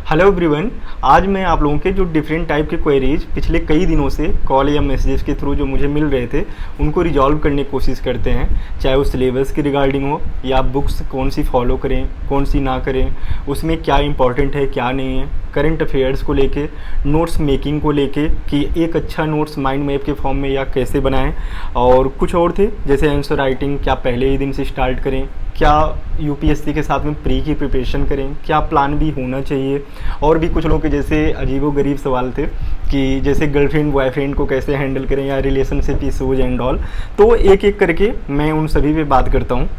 Hello everyone. आज मैं आप लोगों के जो डिफरेंट टाइप के क्वेरीज पिछले कई दिनों से कॉल या मैसेजेस के थ्रू जो मुझे मिल रहे थे उनको रिजॉल्व करने की कोशिश करते हैं, चाहे वो सिलेबस की रिगार्डिंग हो या बुक्स कौन सी फॉलो करें कौन सी ना करें, उसमें क्या इंपॉर्टेंट है क्या नहीं है, करंट अफेयर्स को लेके, नोट्स मेकिंग को लेके कि एक अच्छा नोट्स माइंड मैप के फॉर्म में या कैसे बनाएं, और कुछ और थे जैसे आंसर राइटिंग क्या पहले ही दिन से स्टार्ट करें, क्या यूपीएससी के साथ में प्री की प्रिपरेशन करें, क्या प्लान भी होना चाहिए, और भी कुछ लोगों के जैसे अजीबोगरीब सवाल थे कि जैसे गर्लफ्रेंड बॉयफ्रेंड को कैसे हैंडल करें या रिलेशनशिप इशूज एंड ऑल। तो एक एक करके मैं उन सभी पे बात करता हूँ।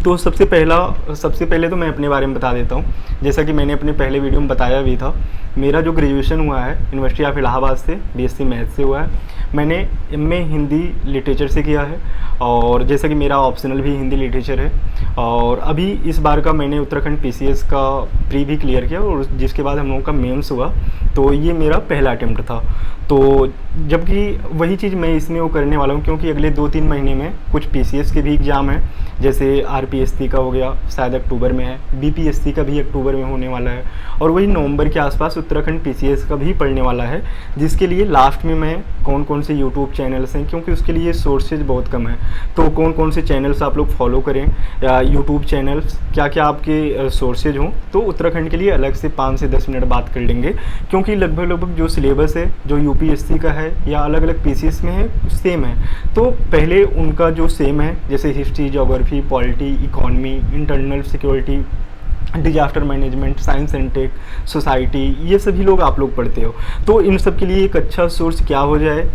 तो सबसे पहले तो मैं अपने बारे में बता देता हूँ। जैसा कि मैंने अपने पहले वीडियो में बताया भी था, मेरा जो ग्रेजुएशन हुआ है यूनिवर्सिटी ऑफ इलाहाबाद से बीएससी मैथ से हुआ है। मैंने एमए हिंदी लिटरेचर से किया है, और जैसा कि मेरा ऑप्शनल भी हिंदी लिटरेचर है। और अभी इस बार का मैंने उत्तराखंड पीसीएस का प्री भी क्लियर किया, और जिसके बाद हम लोगों का मेंस हुआ। तो ये मेरा पहला अटेम्प्ट था। तो जबकि वही चीज़ मैं इसमें वो करने वाला हूँ, क्योंकि अगले 2-3 महीने में कुछ पीसीएस के भी एग्ज़ाम हैं, जैसे आरपीएससी का हो गया शायद अक्टूबर में है, बीपीएससी का भी अक्टूबर में होने वाला है, और वही नवंबर के आसपास उत्तराखंड पीसीएस का भी पढ़ने वाला है, जिसके लिए लास्ट में मैं कौन कौन से यूट्यूब चैनल्स हैं, क्योंकि उसके लिए सोर्सेज बहुत कम है, तो कौन कौन से चैनल्स आप लोग फॉलो करें या यूट्यूब चैनल्स क्या क्या आपके सोर्सेज हों। तो उत्तराखंड के लिए अलग से 5 से 10 मिनट बात कर लेंगे, क्योंकि लगभग जो सिलेबस है जो यूपीएससी का है या अलग अलग पीसीएस में है सेम है। तो पहले उनका जो सेम है, जैसे history, geography, polity, economy, internal security, disaster management, science and tech, society, ये सभी लोग आप लोग पढ़ते हो। तो इन सब के लिए एक अच्छा सोर्स क्या हो जाए,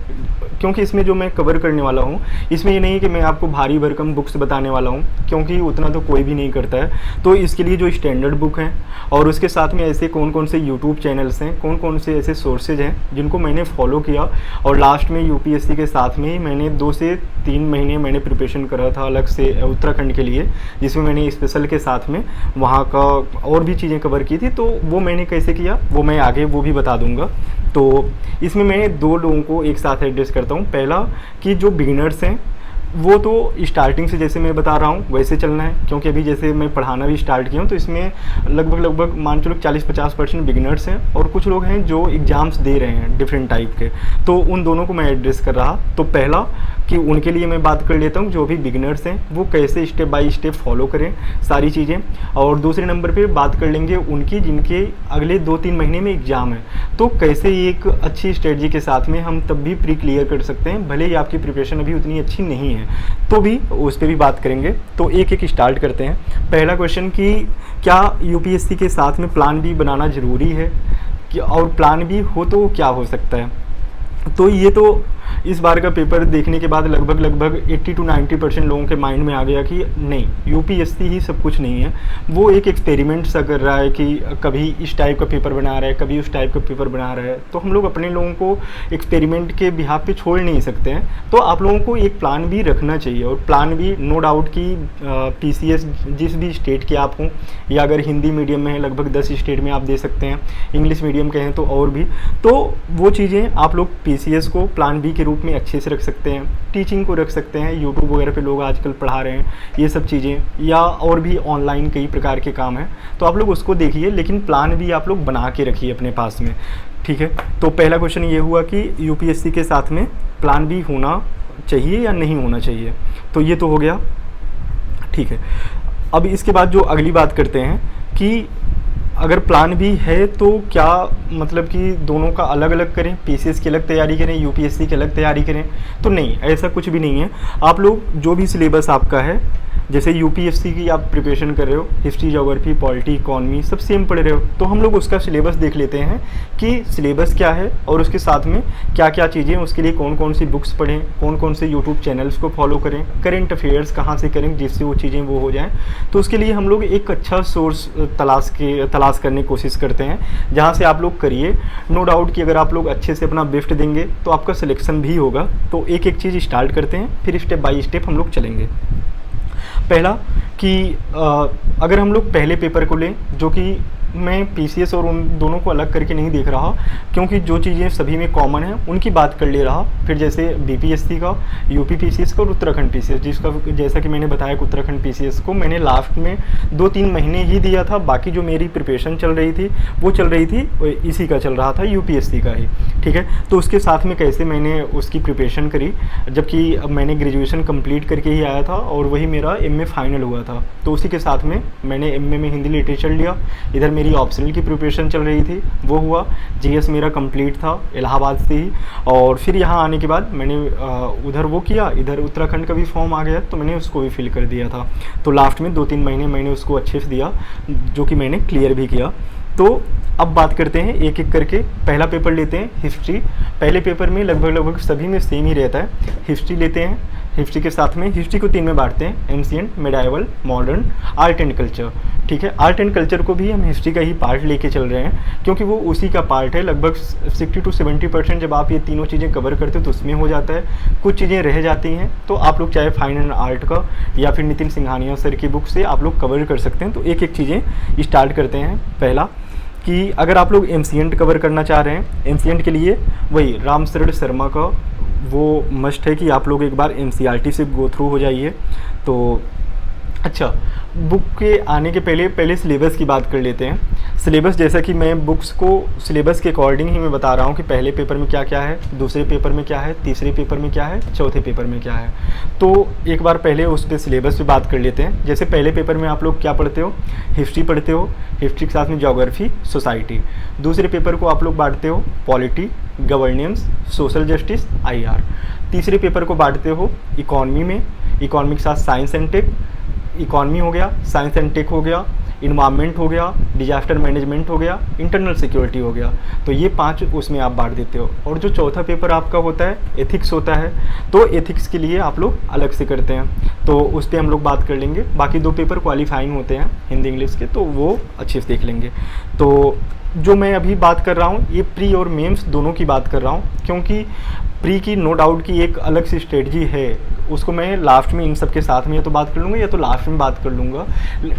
क्योंकि इसमें जो मैं कवर करने वाला हूँ, इसमें ये नहीं कि मैं आपको भारी भरकम बुक्स बताने वाला हूँ, क्योंकि उतना तो कोई भी नहीं करता है। तो इसके लिए जो स्टैंडर्ड बुक हैं, और उसके साथ में ऐसे कौन कौन से यूट्यूब चैनल्स हैं, कौन कौन से ऐसे सोर्सेज हैं जिनको मैंने फॉलो किया, और लास्ट में यूपीएससी के साथ में ही मैंने 2 से 3 महीने मैंने प्रिपरेशन करा था अलग से उत्तराखंड के लिए, जिसमें मैंने स्पेशल के साथ में वहाँ का और भी चीज़ें कवर की थी। तो वो मैंने कैसे किया वो मैं आगे वो भी बता दूंगा। तो इसमें मैं 2 लोगों को एक साथ एड्रेस करता हूँ। पहला कि जो बिगिनर्स हैं वो तो स्टार्टिंग से जैसे मैं बता रहा हूँ वैसे चलना है, क्योंकि अभी जैसे मैं पढ़ाना भी स्टार्ट किया हूँ, तो इसमें लगभग मान चलो 40-50% बिगिनर्स हैं, और कुछ लोग हैं जो एग्ज़ाम्स दे रहे हैं डिफरेंट टाइप के। तो उन दोनों को मैं एड्रेस कर रहा। तो पहला कि उनके लिए मैं बात कर लेता हूँ, जो भी बिगिनर्स हैं वो कैसे स्टेप बाय स्टेप फॉलो करें सारी चीज़ें। और दूसरे नंबर पे बात कर लेंगे उनकी जिनके अगले 2-3 महीने में एग्ज़ाम है, तो कैसे एक अच्छी स्ट्रेटजी के साथ में हम तब भी प्री क्लियर कर सकते हैं, भले ही आपकी प्रिपरेशन अभी उतनी अच्छी नहीं है, तो भी उस पर भी बात करेंगे। तो एक एक स्टार्ट करते हैं। पहला क्वेश्चन कि क्या यूपीएससी के साथ में प्लान बी बनाना ज़रूरी है, कि और प्लान बी हो तो क्या हो सकता है। तो ये तो इस बार का पेपर देखने के बाद लगभग 80-90% लोगों के माइंड में आ गया कि नहीं, यूपीएससी ही सब कुछ नहीं है। वो एक एक्सपेरिमेंट सा कर रहा है कि कभी इस टाइप का पेपर बना रहा है, कभी उस टाइप का पेपर बना रहा है। तो हम लोग अपने लोगों को एक्सपेरिमेंट के बिहाफ पे छोड़ नहीं सकते हैं। तो आप लोगों को एक प्लान भी रखना चाहिए, और प्लान भी नो डाउट कि पीसीएस जिस भी स्टेट के आप हों, या अगर हिंदी मीडियम में है लगभग 10 स्टेट में आप दे सकते हैं, इंग्लिश मीडियम के हैं तो और भी। तो वो चीज़ें आप लोग पीसीएस को प्लान बी के रूप में अच्छे से रख सकते हैं, टीचिंग को रख सकते हैं, यूट्यूब वगैरह पे लोग आजकल पढ़ा रहे हैं ये सब चीज़ें, या और भी ऑनलाइन कई प्रकार के काम हैं, तो आप लोग उसको देखिए, लेकिन प्लान भी आप लोग बना के रखिए अपने पास में। ठीक है। तो पहला क्वेश्चन ये हुआ कि यूपीएससी के साथ में प्लान भी होना चाहिए या नहीं होना चाहिए, तो ये तो हो गया। ठीक है। अब इसके बाद जो अगली बात करते हैं कि अगर प्लान भी है तो क्या मतलब कि दोनों का अलग अलग करें, पीसीएस की अलग तैयारी करें, यूपीएससी की अलग तैयारी करें, तो नहीं, ऐसा कुछ भी नहीं है। आप लोग जो भी सिलेबस आपका है, जैसे यूपीएससी की आप प्रिपरेशन कर रहे हो, हिस्ट्री, ज्योग्राफी, पॉलिटी, इकोनॉमी सब सेम पढ़ रहे हो, तो हम लोग उसका सिलेबस देख लेते हैं कि सिलेबस क्या है, और उसके साथ में क्या क्या चीज़ें, उसके लिए कौन कौन सी बुक्स पढ़ें, कौन कौन से यूट्यूब चैनल्स को फॉलो करें, करेंट अफेयर्स कहाँ से करें जिससे वो चीज़ें वो हो जाएँ। तो उसके लिए हम लोग एक अच्छा सोर्स तलाश करने की कोशिश करते हैं, जहाँ से आप लोग करिए। नो डाउट कि अगर आप लोग अच्छे से अपना बेस्ट देंगे तो आपका सिलेक्शन भी होगा। तो एक एक चीज़ स्टार्ट करते हैं, फिर स्टेप बाय स्टेप हम लोग चलेंगे। पहला कि अगर हम लोग पहले पेपर को लें, जो कि मैं पीसीएस और उन दोनों को अलग करके नहीं देख रहा, क्योंकि जो चीज़ें सभी में कॉमन है उनकी बात कर ले रहा। फिर जैसे बीपीएससी का, यूपी पीसीएस का और उत्तराखंड पीसीएस, जिसका जैसा कि मैंने बताया कि उत्तराखंड पीसीएस को मैंने लास्ट में 2-3 महीने ही दिया था, बाकी जो मेरी प्रिपरेशन चल रही थी वो चल रही थी इसी का चल रहा था, यूपीएससी का ही, ठीक है। तो उसके साथ में कैसे मैंने उसकी प्रिपरेशन करी, जबकि मैंने ग्रेजुएशन कंप्लीट करके ही आया था और वही मेरा एमए फाइनल हुआ था, तो उसी के साथ में मैंने एमए में हिंदी लिटरेचर लिया। इधर मेरी ऑप्शनल की प्रिपरेशन चल रही थी, वो हुआ। जीएस मेरा कंप्लीट था इलाहाबाद से ही, और फिर यहाँ आने के बाद मैंने उधर वो किया, इधर उत्तराखंड का भी फॉर्म आ गया तो मैंने उसको भी फिल कर दिया था। तो लास्ट में 2-3 महीने मैंने उसको अच्छे से दिया, जो कि मैंने क्लियर भी किया। तो अब बात करते हैं एक एक करके। पहला पेपर लेते हैं हिस्ट्री। पहले पेपर में लगभग सभी में सेम ही रहता है। हिस्ट्री लेते हैं। हिस्ट्री के साथ में हिस्ट्री को 3 में बांटते हैं, ancient, medieval, modern, art and culture, ठीक है। आर्ट एंड कल्चर को भी हम हिस्ट्री का ही पार्ट लेके चल रहे हैं, क्योंकि वो उसी का पार्ट है। लगभग 60-70% जब आप ये तीनों चीज़ें कवर करते हो तो उसमें हो जाता है। कुछ चीज़ें रह जाती हैं तो आप लोग चाहे फाइन एंड आर्ट का या फिर नितिन सिंघानिया सर की बुक से आप लोग कवर कर सकते हैं। तो एक एक चीज़ें स्टार्ट करते हैं। पहला कि अगर आप लोग एंशिएंट कवर करना चाह रहे हैं, एंशिएंट के लिए वही राम शरण शर्मा का वो मस्ट है कि आप लोग एक बार एनसीईआरटी से गो थ्रू हो जाइए। तो अच्छा, बुक के आने के पहले सिलेबस की बात कर लेते हैं। सिलेबस, जैसा कि मैं बुक्स को सिलेबस के अकॉर्डिंग ही मैं बता रहा हूँ कि पहले पेपर में क्या क्या है, दूसरे पेपर में क्या है, तीसरे पेपर में क्या है, चौथे पेपर में क्या है। तो एक बार पहले उस पर सिलेबस पे बात कर लेते हैं। जैसे पहले पेपर में आप लोग क्या पढ़ते हो, हिस्ट्री पढ़ते हो, हिस्ट्री के साथ में ज्योग्राफी, सोसाइटी। दूसरे पेपर को आप लोग बांटते हो polity, governance, social justice, IR. तीसरे पेपर को बांटते हो इकॉनमी में, इकॉनमी के साथ साइंस एंड टेक, इकॉनमी हो गया, साइंस एंड टेक हो गया, इन्वायरमेंट हो गया, डिजास्टर मैनेजमेंट हो गया, इंटरनल सिक्योरिटी हो गया। तो ये 5 उसमें आप बांट देते हो। और जो चौथा पेपर आपका होता है एथिक्स होता है, तो एथिक्स के लिए आप लोग अलग से करते हैं, तो उस पर हम लोग बात कर लेंगे। बाकी 2 पेपर क्वालिफाइंग होते हैं हिंदी इंग्लिश के, तो वो अच्छे से देख लेंगे। तो जो मैं अभी बात कर रहा हूँ ये प्री और मेंस दोनों की बात कर रहा हूँ, क्योंकि प्री की नो डाउट की एक अलग सी स्ट्रेटजी है, उसको मैं लास्ट में इन सब के साथ में या तो बात कर लूँगा या तो लास्ट में बात कर लूँगा।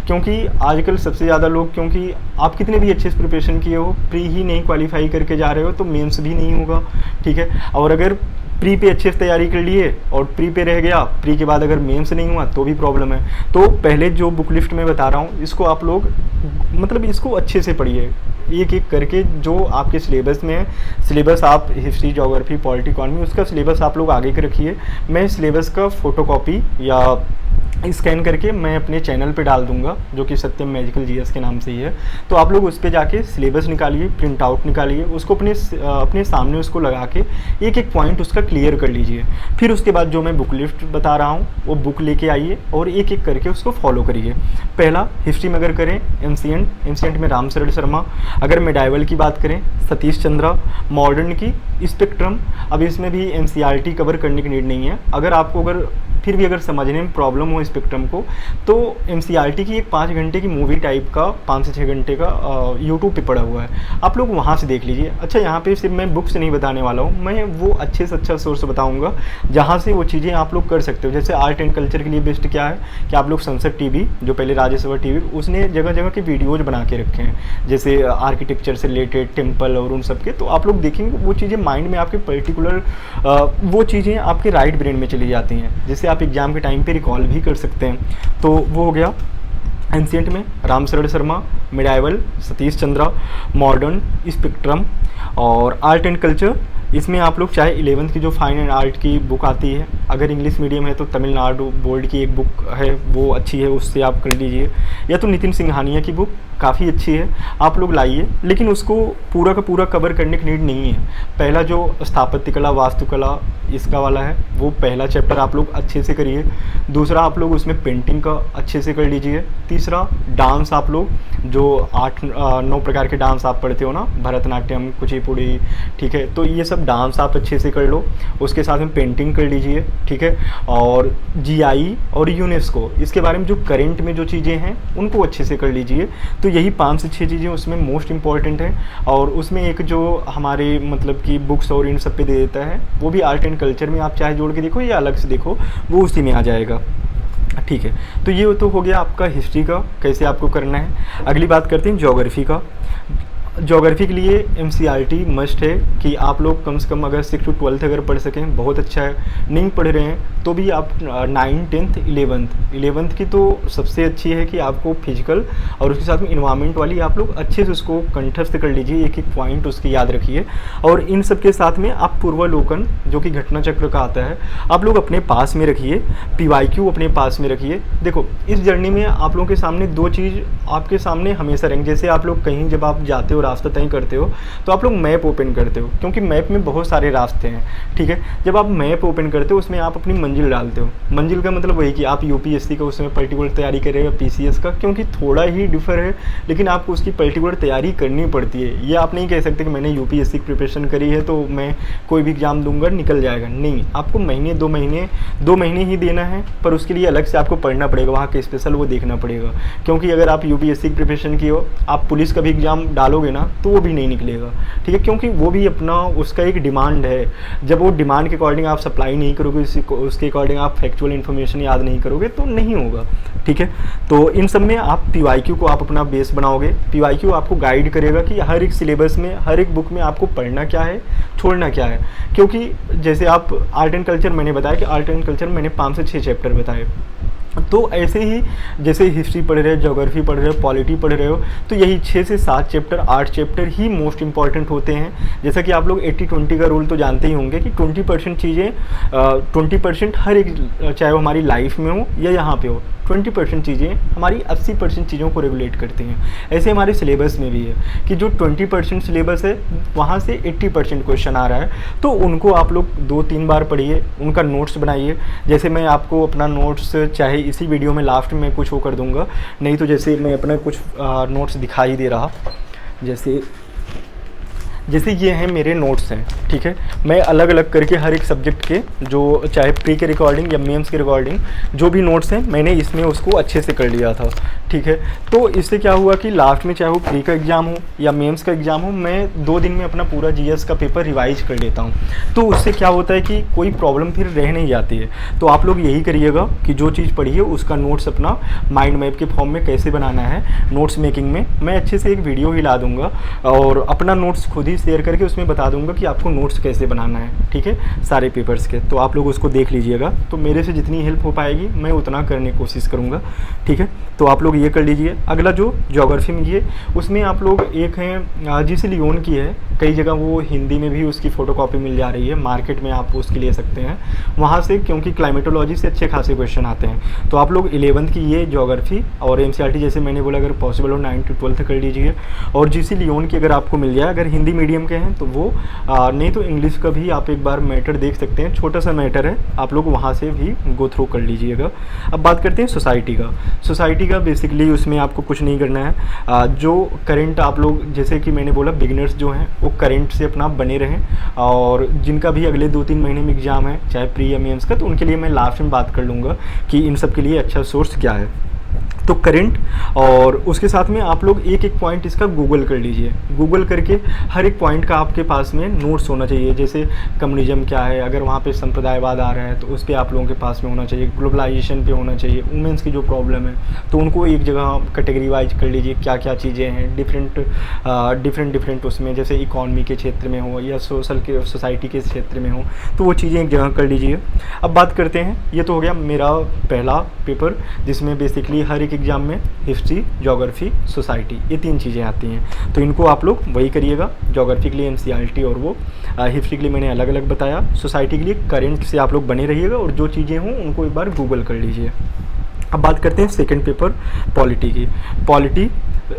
क्योंकि आजकल सबसे ज़्यादा लोग, क्योंकि आप कितने भी अच्छे से प्रिपरेशन किए हो, प्री ही नहीं क्वालिफाई करके जा रहे हो तो मेंस भी नहीं होगा, ठीक है। और अगर प्री पे अच्छे से तैयारी कर लिए और प्री पे रह गया, प्री के बाद अगर मेंस नहीं हुआ तो भी प्रॉब्लम है। तो पहले जो बुक लिस्ट में बता रहा हूँ इसको आप लोग मतलब इसको अच्छे से पढ़िए, एक एक करके। जो आपके सिलेबस में है, सिलेबस आप हिस्ट्री, ज्योग्राफी, पॉलिटी, इकॉनमी, उसका सिलेबस आप लोग आगे के रखिए। मैं सिलेबस का फोटोकॉपी या स्कैन करके मैं अपने चैनल पे डाल दूंगा, जो कि सत्यम मैजिकल जीएस के नाम से ही है। तो आप लोग उस पर जाके सिलेबस निकालिए, प्रिंट आउट निकालिए, उसको अपने सामने उसको लगा के एक एक पॉइंट उसका क्लियर कर लीजिए। फिर उसके बाद जो मैं बुक लिस्ट बता रहा हूँ वो बुक लेके आइए और एक एक करके उसको फॉलो करिए। पहला, हिस्ट्री में अगर करें एंशिएंट में राम शरण शर्मा। अगर मिडाइवल की बात करें सतीश चंद्रा। मॉडर्न की स्पेक्ट्रम। अब इसमें भी एनसीईआरटी कवर करने की नीड नहीं है। अगर आपको फिर भी अगर समझने में प्रॉब्लम हो स्पेक्ट्रम को, तो एनसीईआरटी की एक 5 घंटे की मूवी टाइप का 5 से 6 घंटे का यूट्यूब पे पड़ा हुआ है, आप लोग वहाँ से देख लीजिए। अच्छा, यहाँ पे सिर्फ मैं बुक्स नहीं बताने वाला हूँ, मैं वो अच्छे से अच्छा सोर्स बताऊँगा जहाँ से वो चीज़ें आप लोग कर सकते हो। जैसे आर्ट एंड कल्चर के लिए बेस्ट क्या है कि आप लोग संसद टीवी, जो पहले राज्यसभा टीवी, उसने जगह जगह के वीडियोज़ बना के रखे हैं, जैसे आर्किटेक्चर से रिलेटेड, टेम्पल और उन सब के। तो आप लोग देखेंगे वो चीज़ें माइंड में आपके पर्टिकुलर वो चीज़ें आपके राइट ब्रेन में चली जाती हैं, जिससे आप एग्जाम के टाइम पे रिकॉल भी कर सकते हैं। तो वो हो गया एंशिएंट में राम शरण Sharma, medieval Satish Chandra, modern spectrum. और आर्ट एंड कल्चर, इसमें आप लोग चाहे 11th की जो फाइन एंड आर्ट की बुक आती है, अगर इंग्लिश मीडियम है तो तमिलनाडु बोर्ड की एक बुक है वो अच्छी है, उससे आप कर लीजिए। या तो नितिन सिंघानिया की बुक काफ़ी अच्छी है, आप लोग लाइए, लेकिन उसको पूरा का पूरा कवर करने की नीड नहीं है। पहला जो स्थापत्य कला, वास्तुकला, इसका वाला है, वो पहला चैप्टर आप लोग अच्छे से करिए। दूसरा, आप लोग उसमें पेंटिंग का अच्छे से कर लीजिए। तीसरा, डांस, आप लोग जो 8-9 प्रकार के डांस आप पढ़ते हो ना, भरतनाट्यम, कुचिपुड़ी, ठीक है, तो ये सब डांस आप अच्छे से कर लो। उसके साथ में पेंटिंग कर लीजिए, ठीक है। और जीआई और यूनेस्को, इसके बारे में जो करंट में जो चीज़ें हैं उनको अच्छे से कर लीजिए। तो यही 5 से 6 चीज़ें उसमें मोस्ट इंपॉर्टेंट है। और उसमें एक जो हमारे मतलब कि बुक्स और इन सब पे दे देता है, वो भी आर्ट एंड कल्चर में आप चाहे जोड़ के देखो या अलग से देखो, वो उसी में आ जाएगा, ठीक है। तो ये तो हो गया आपका हिस्ट्री का, कैसे आपको करना है। अगली बात करते हैं ज्योग्राफी का। ज्योग्राफी के लिए एनसीईआरटी मस्ट है कि आप लोग कम से कम अगर 6 to 12 अगर पढ़ सकें बहुत अच्छा है। नहीं पढ़ रहे हैं तो भी आप 9th 10th 11th की तो सबसे अच्छी है कि आपको फिजिकल और उसके साथ में इन्वायरमेंट वाली आप लोग अच्छे से उसको कंठस्थ कर लीजिए, एक एक पॉइंट उसके याद रखिए। और इन सब के साथ में आप पूर्वालोकन जो कि घटना चक्र का आता है आप लोग अपने पास में रखिए, पीवाईक्यू अपने पास में रखिए। देखो इस जर्नी में आप लोगों के सामने दो चीज़ आपके सामने हमेशा रहेंगे। जैसे आप लोग कहीं जब आप जाते हो रास्ता तय करते हो तो आप लोग मैप ओपन करते हो, क्योंकि मैप में बहुत सारे रास्ते हैं, ठीक है। जब आप मैप ओपन करते हो उसमें आप अपनी मंजिल डालते हो। मंजिल का मतलब वही कि आप यूपीएससी का उसमें पर्टिकुलर तैयारी कर रहे हो, पीसीएस का, क्योंकि थोड़ा ही डिफर है लेकिन आपको उसकी पर्टिकुलर तैयारी करनी पड़ती है। ये आप नहीं कह सकते कि मैंने यूपीएससी की प्रिपरेशन करी है तो मैं कोई भी एग्जाम दूंगा निकल जाएगा, नहीं। आपको महीने 2 महीने ही देना है, पर उसके लिए अलग से आपको पढ़ना पड़ेगा, वहाँ के स्पेशल वो देखना पड़ेगा। क्योंकि अगर आप यूपीएससी की प्रिपरेशन की हो, आप पुलिस का भी एग्जाम डालोगे ना तो वो भी नहीं निकलेगा, ठीक है। क्योंकि वो भी अपना उसका एक डिमांड है। जब वो डिमांड के अकॉर्डिंग आप सप्लाई नहीं करोगे, उसके अकॉर्डिंग आप फैक्चुअल इन्फॉर्मेशन याद नहीं करोगे तो नहीं होगा, ठीक है। तो इन सब में आप पीवाईक्यू को आप अपना बेस बनाओगे। पीवाईक्यू आपको गाइड करेगा कि हर एक सिलेबस में, हर एक बुक में आपको पढ़ना क्या है, छोड़ना क्या है। क्योंकि जैसे आप आर्ट एंड कल्चर, मैंने बताया कि आर्ट एंड कल्चर मैंने 5 से 6 चैप्टर बताए, तो ऐसे ही जैसे हिस्ट्री पढ़ रहे हो, ज्योग्राफी पढ़ रहे हो, पॉलिटी पढ़ रहे हो, तो यही 6 से 7 चैप्टर, 8 चैप्टर ही मोस्ट इंपॉर्टेंट होते हैं। जैसा कि आप लोग 80-20 का रूल तो जानते ही होंगे कि 20% चीज़ें 20% हर एक, चाहे वो हमारी लाइफ में हो या यहाँ पे हो, 20% चीज़ें हमारी 80% चीज़ों को रेगुलेट करती हैं। ऐसे हमारे सिलेबस में भी है कि जो 20% सिलेबस है वहाँ से 80% क्वेश्चन आ रहा है, तो उनको आप लोग 2-3 बार पढ़िए, उनका नोट्स बनाइए। जैसे मैं आपको अपना नोट्स चाहे इसी वीडियो में लास्ट में कुछ वो कर दूंगा, नहीं तो जैसे मैं अपना कुछ नोट्स दिखा ही दे रहा, जैसे ये हैं मेरे नोट्स हैं, ठीक है। मैं अलग अलग करके हर एक सब्जेक्ट के, जो चाहे प्री के रिकॉर्डिंग या मेंस के रिकॉर्डिंग जो भी नोट्स हैं, मैंने इसमें उसको अच्छे से कर लिया था, ठीक है। तो इससे क्या हुआ कि लास्ट में चाहे वो प्री का एग्ज़ाम हो या मेंस का एग्ज़ाम हो, मैं 2 दिन में अपना पूरा जीएस का पेपर रिवाइज कर लेता हूँ। तो उससे क्या होता है कि कोई प्रॉब्लम फिर रह नहीं जाती है। तो आप लोग यही करिएगा कि जो चीज़ पढ़िए उसका नोट्स अपना माइंड मैप के फॉर्म में कैसे बनाना है। नोट्स मेकिंग में मैं अच्छे से एक वीडियो ही ला दूँगा और अपना नोट्स खुद ही शेयर करके उसमें बता दूंगा कि आपको नोट्स कैसे बनाना है, ठीक है, सारे पेपर्स के। तो आप लोग उसको देख लीजिएगा, तो मेरे से जितनी हेल्प हो पाएगी मैं उतना करने की कोशिश करूंगा, ठीक है। तो आप लोग ये कर लीजिए। अगला जो ज्योग्राफी में ये, उसमें आप लोग एक हैं जीसी लियोन की है, कई जगह वो हिंदी में भी उसकी फ़ोटोकॉपी मिल जा रही है, मार्केट में आप उसकी ले सकते हैं वहाँ से, क्योंकि क्लाइमेटोलॉजी से अच्छे खासे क्वेश्चन आते हैं। तो आप लोग 11th की ये ज्योग्राफी और एनसीईआरटी जैसे मैंने बोला अगर पॉसिबल हो 9th to 12th कर लीजिए। और जीसी लियोन की अगर आपको मिल जाए, अगर हिंदी मीडियम के हैं तो वो, नहीं तो इंग्लिश का भी आप एक बार मैटर देख सकते हैं, छोटा सा मैटर है, आप लोग वहाँ से भी गो थ्रू कर लीजिएगा। अब बात करते हैं सोसाइटी का। सोसाइटी का बेसिकली उसमें आपको कुछ नहीं करना है। जो करंट आप लोग, जैसे कि मैंने बोला बिगिनर्स जो हैं वो करंट से अपना बने रहें, और जिनका भी अगले 2-3 महीने में एग्ज़ाम है चाहे प्री या मेंस का, तो उनके लिए मैं लास्ट में बात कर लूँगा कि इन सब के लिए अच्छा सोर्स क्या है। तो करंट, और उसके साथ में आप लोग एक एक पॉइंट इसका गूगल कर लीजिए। गूगल करके हर एक पॉइंट का आपके पास में नोट्स होना चाहिए। जैसे कम्युनिज्म क्या है, अगर वहाँ पे संप्रदायवाद आ रहा है तो उस पर आप लोगों के पास में होना चाहिए। ग्लोबलाइजेशन पे होना चाहिए। वुमेंस की जो प्रॉब्लम है तो उनको एक जगह कैटेगरी वाइज कर लीजिए, क्या क्या चीज़ें हैं डिफरेंट उसमें, जैसे इकॉनमी के क्षेत्र में हो या सोसाइटी के क्षेत्र में हो, तो वो चीज़ें एक जगह कर लीजिए। अब बात करते हैं, ये तो हो गया मेरा पहला पेपर जिसमें बेसिकली हर एक एग्जाम में हिस्ट्री, ज्योग्राफी, सोसाइटी, ये 3 चीज़ें आती हैं। तो इनको आप लोग वही करिएगा। ज्योग्राफी के लिए एनसीईआरटी और वो, हिस्ट्री के लिए मैंने अलग अलग बताया, सोसाइटी के लिए करंट से आप लोग बने रहिएगा और जो चीज़ें हों उनको एक बार गूगल कर लीजिए। अब बात करते हैं सेकंड पेपर पॉलिटी की। पॉलिटी,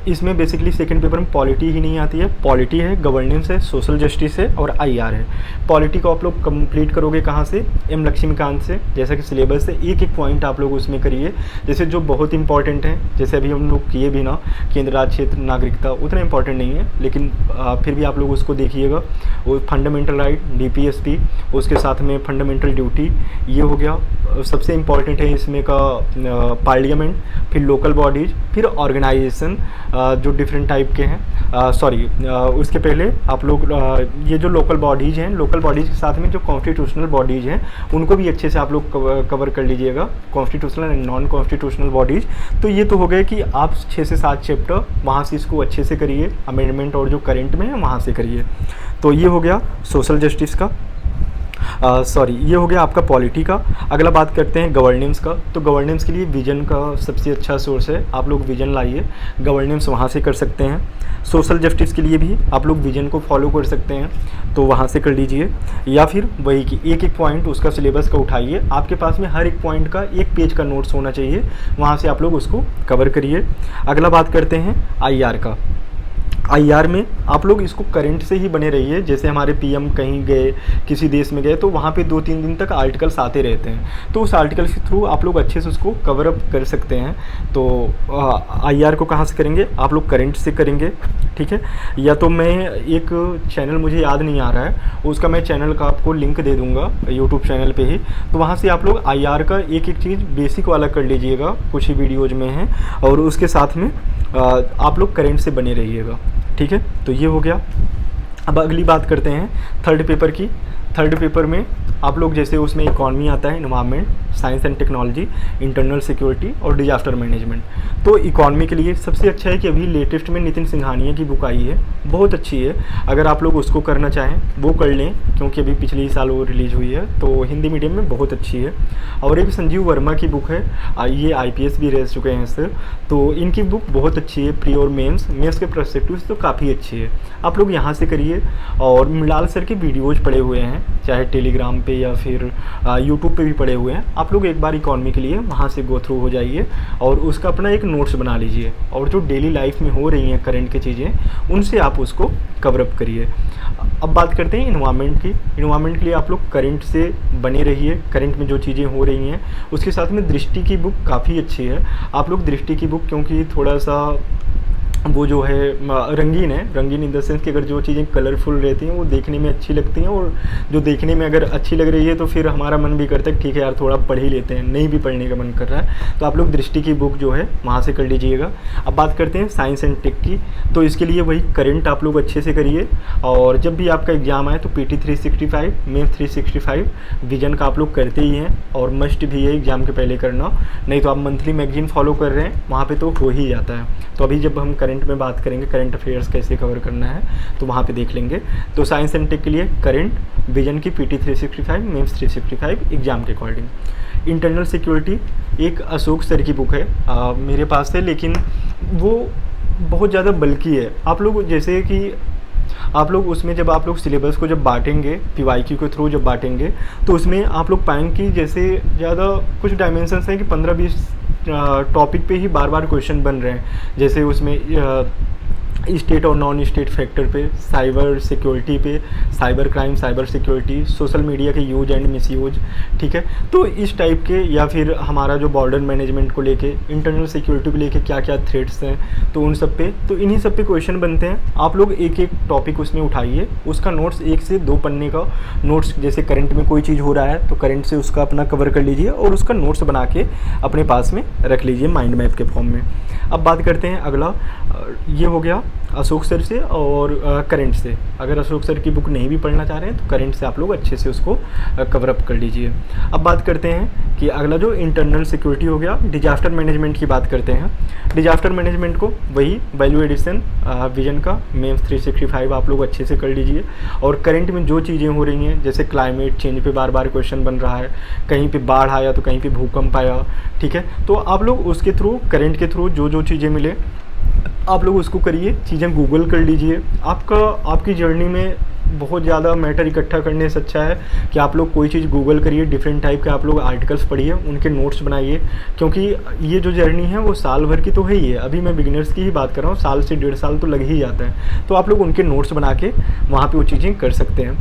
इसमें बेसिकली सेकंड पेपर में पॉलिटी ही नहीं आती है। पॉलिटी है, गवर्नेंस है, सोशल जस्टिस है और आईआर है। पॉलिटी को आप लोग कंप्लीट करोगे कहाँ से, एम लक्ष्मीकांत से, जैसा कि सिलेबस है। एक एक पॉइंट आप लोग उसमें करिए, जैसे जो बहुत इंपॉर्टेंट हैं, जैसे अभी हम लोग किए भी ना, केंद्र राज्य क्षेत्र नागरिकता उतना इंपॉर्टेंट नहीं है, लेकिन फिर भी आप लोग उसको देखिएगा। वो फंडामेंटल राइट, डीपीएसपी, उसके साथ में फंडामेंटल ड्यूटी, ये हो गया। सबसे इम्पॉर्टेंट है इसमें का पार्लियामेंट, फिर लोकल बॉडीज, फिर ऑर्गेनाइजेशन जो डिफरेंट टाइप के हैं, सॉरी, उसके पहले आप लोग ये जो लोकल बॉडीज़ हैं, लोकल बॉडीज़ के साथ में जो कॉन्स्टिट्यूशनल बॉडीज़ हैं उनको भी अच्छे से आप लोग कवर कर लीजिएगा, constitutional and non constitutional bodies. तो ये तो हो गए कि आप 6 से 7 चैप्टर वहाँ से इसको अच्छे से करिए, अमेंडमेंट और जो करंट में है वहाँ से करिए। तो ये हो गया सोशल जस्टिस का, सॉरी ये हो गया आपका पॉलिटी का। अगला बात करते हैं गवर्नेंस का। तो गवर्नेंस के लिए विजन का सबसे अच्छा सोर्स है, आप लोग विजन लाइए, गवर्नेंस वहाँ से कर सकते हैं। सोशल जस्टिस के लिए भी आप लोग विजन को फॉलो कर सकते हैं, तो वहाँ से कर लीजिए, या फिर वही कि एक एक पॉइंट उसका सिलेबस का उठाइए, आपके पास में हर एक पॉइंट का 1 पेज का नोट्स होना चाहिए, वहाँ से आप लोग उसको कवर करिए। अगला बात करते हैं IR का। IR में आप लोग इसको करंट से ही बने रहिए, जैसे हमारे PM कहीं गए, किसी देश में गए, तो वहाँ पे 2-3 दिन तक आर्टिकल्स आते रहते हैं, तो उस आर्टिकल के थ्रू आप लोग अच्छे से उसको कवर अप कर सकते हैं। तो IR को कहाँ से करेंगे, आप लोग करंट से करेंगे, ठीक है। या तो मैं एक चैनल मुझे याद नहीं आ रहा है, उसका मैं चैनल का आपको लिंक दे दूँगा यूट्यूब चैनल पर ही, तो वहाँ से आप लोग IR का एक एक चीज़ बेसिक वाला कर लीजिएगा, कुछ ही वीडियोज़ में है, और उसके साथ में आप लोग करंट से बने रहिएगा, ठीक है। तो ये हो गया। अब अगली बात करते हैं थर्ड पेपर की। थर्ड पेपर में आप लोग जैसे उसमें इकॉनमी आता है, environment, science and technology, internal security और डिजास्टर मैनेजमेंट। तो इकॉनमी के लिए सबसे अच्छा है कि अभी लेटेस्ट में नितिन सिंघानिया की बुक आई है, बहुत अच्छी है, अगर आप लोग उसको करना चाहें वो कर लें, क्योंकि अभी पिछले ही साल वो रिलीज़ हुई है, तो हिंदी मीडियम में बहुत अच्छी है। और एक संजीव वर्मा की बुक है, ये IPS भी रह चुके हैं सर, तो इनकी बुक बहुत अच्छी है, प्री और मेंस के पर्सपेक्टिव से तो काफ़ी अच्छी है, आप लोग यहाँ से करिए। और मृणाल सर के वीडियोज़ पड़े हुए हैं, चाहे टेलीग्राम पे या फिर यूट्यूब पे भी पड़े हुए हैं, आप लोग एक बार इकॉनमी के लिए वहाँ से गो थ्रू हो जाइए और उसका अपना एक नोट्स बना लीजिए, और जो डेली लाइफ में हो रही हैं करंट की चीज़ें उनसे आप उसको कवर अप करिए। अब बात करते हैं इन्वायरमेंट की। इन्वायरमेंट के लिए आप लोग करंट से बने रहिए, करंट में जो चीज़ें हो रही हैं उसके साथ में दृष्टि की बुक काफ़ी अच्छी है, आप लोग दृष्टि की बुक, क्योंकि थोड़ा सा वो जो है रंगीन है, रंगीन इन द सेंस कि अगर जो चीज़ें कलरफुल रहती हैं वो देखने में अच्छी लगती हैं, और जो देखने में अगर अच्छी लग रही है तो फिर हमारा मन भी करता है ठीक है यार थोड़ा पढ़ ही लेते हैं, नहीं भी पढ़ने का मन कर रहा है, तो आप लोग दृष्टि की बुक जो है वहाँ से कर लीजिएगा। अब बात करते हैं साइंस एंड टेक की। तो इसके लिए वही करंट आप लोग अच्छे से करिए, और जब भी आपका एग्जाम आए तो PT 365, मेंस 365 विजन का आप लोग करते ही हैं, और मस्ट भी है एग्जाम के पहले करना, नहीं तो आप मंथली मैगजीन फॉलो कर रहे हैं वहाँ पे तो हो ही जाता है। तो अभी जब हम करंट में बात करेंगे, करंट अफेयर्स कैसे कवर करना है, तो वहाँ पे देख लेंगे। तो साइंस एंड टेक के लिए करंट, विजन की PT 365, मेंस 365 एग्जाम के अकॉर्डिंग। इंटरनल सिक्योरिटी एक अशोक सर की बुक है, मेरे पास है, लेकिन वो बहुत ज़्यादा बल्कि है। आप लोग जैसे कि आप लोग उसमें जब आप लोग सिलेबस को जब बांटेंगे, PYQ के थ्रू जब बांटेंगे, तो उसमें आप लोग पाएंगे कि जैसे ज़्यादा कुछ डायमेंशंस हैं कि 15-20 टॉपिक पे ही बार बार क्वेश्चन बन रहे हैं, जैसे उसमें स्टेट और नॉन स्टेट फैक्टर पे, साइबर सिक्योरिटी पे, cyber crime, cyber security, social media के यूज एंड मिसयूज, ठीक है। तो इस टाइप के, या फिर हमारा जो बॉर्डर मैनेजमेंट को लेके, इंटरनल सिक्योरिटी को लेके क्या क्या थ्रेट्स हैं, तो उन सब पे, तो इन्हीं सब पे क्वेश्चन बनते हैं। आप लोग एक एक टॉपिक उसमें उठाइए, उसका नोट्स 1 से 2 पन्ने का नोट्स, जैसे करंट में कोई चीज़ हो रहा है तो करंट से उसका अपना कवर कर लीजिए, और उसका नोट्स बना के अपने पास में रख लीजिए माइंड मैप के फॉर्म में। अब बात करते हैं अगला, ये हो गया अशोक सर से और करंट से। अगर अशोक सर की बुक नहीं भी पढ़ना चाह रहे हैं तो करंट से आप लोग अच्छे से उसको कवर अप कर लीजिए। अब बात करते हैं कि अगला जो इंटरनल सिक्योरिटी हो गया, डिजास्टर मैनेजमेंट की बात करते हैं। डिजास्टर मैनेजमेंट को वही वैल्यू एडिशन विजन का मेंस 365 आप लोग अच्छे से कर लीजिए, और करंट में जो चीज़ें हो रही हैं, जैसे क्लाइमेट चेंज पे बार बार क्वेश्चन बन रहा है, कहीं पे बाढ़ आया तो कहीं पे भूकंप आया, ठीक है, तो आप लोग उसके थ्रू, करंट के थ्रू जो जो चीज़ें मिले आप लोग उसको करिए, चीज़ें गूगल कर लीजिए। आपकी जर्नी में बहुत ज़्यादा मैटर इकट्ठा करने से अच्छा है कि आप लोग कोई चीज़ गूगल करिए, डिफरेंट टाइप के आप लोग आर्टिकल्स पढ़िए, उनके नोट्स बनाइए, क्योंकि ये जो जर्नी है वो साल भर की तो है ही है। अभी मैं बिगिनर्स की ही बात कर रहा हूँ, साल से 1.5 साल तो लग ही जाता है, तो आप लोग उनके नोट्स बना के वहाँ पर वो चीज़ें कर सकते हैं।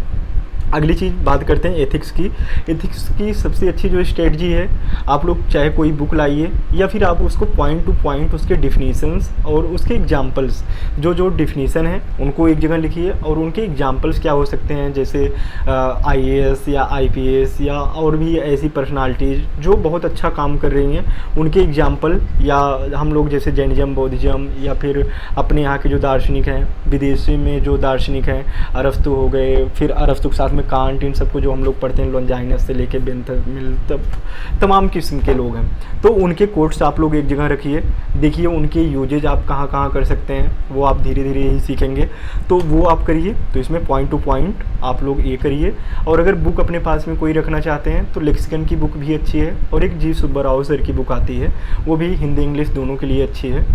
अगली चीज़ बात करते हैं एथिक्स की। एथिक्स की सबसे अच्छी जो स्ट्रेटजी है, आप लोग चाहे कोई बुक लाइए या फिर आप उसको पॉइंट टू पॉइंट उसके डिफिनीशंस और उसके एग्जांपल्स, जो डिफिनीशन है उनको एक जगह लिखिए और उनके एग्जांपल्स क्या हो सकते हैं, जैसे आईएएस या आईपीएस या और भी ऐसी पर्सनालिटीज़ जो बहुत अच्छा काम कर रही हैं, उनके एग्जांपल, या हम लोग जैसे जैनिज्म, बौद्धिज्म, या फिर अपने यहाँ के जो दार्शनिक हैं, विदेशी में जो दार्शनिक हैं, अरस्तु हो गए, फिर अरस्तु के साथ में कांट, इन सबको जो हम लोग पढ़ते हैं, लॉन्जाइनस से लेके बेंथमिल तक तमाम किस्म के लोग हैं, तो उनके कोट्स आप लोग एक जगह रखिए। देखिए उनके यूजेज आप कहाँ कहाँ कर सकते हैं, वो आप धीरे धीरे ही सीखेंगे, तो वो आप करिए। तो इसमें पॉइंट टू पॉइंट आप लोग ये करिए। और अगर बुक अपने पास में कोई रखना चाहते हैं तो लेक्सिकन की बुक भी अच्छी है, और एक जी सुब्बा राव सर की बुक आती है, वो भी हिंदी इंग्लिश दोनों के लिए अच्छी है।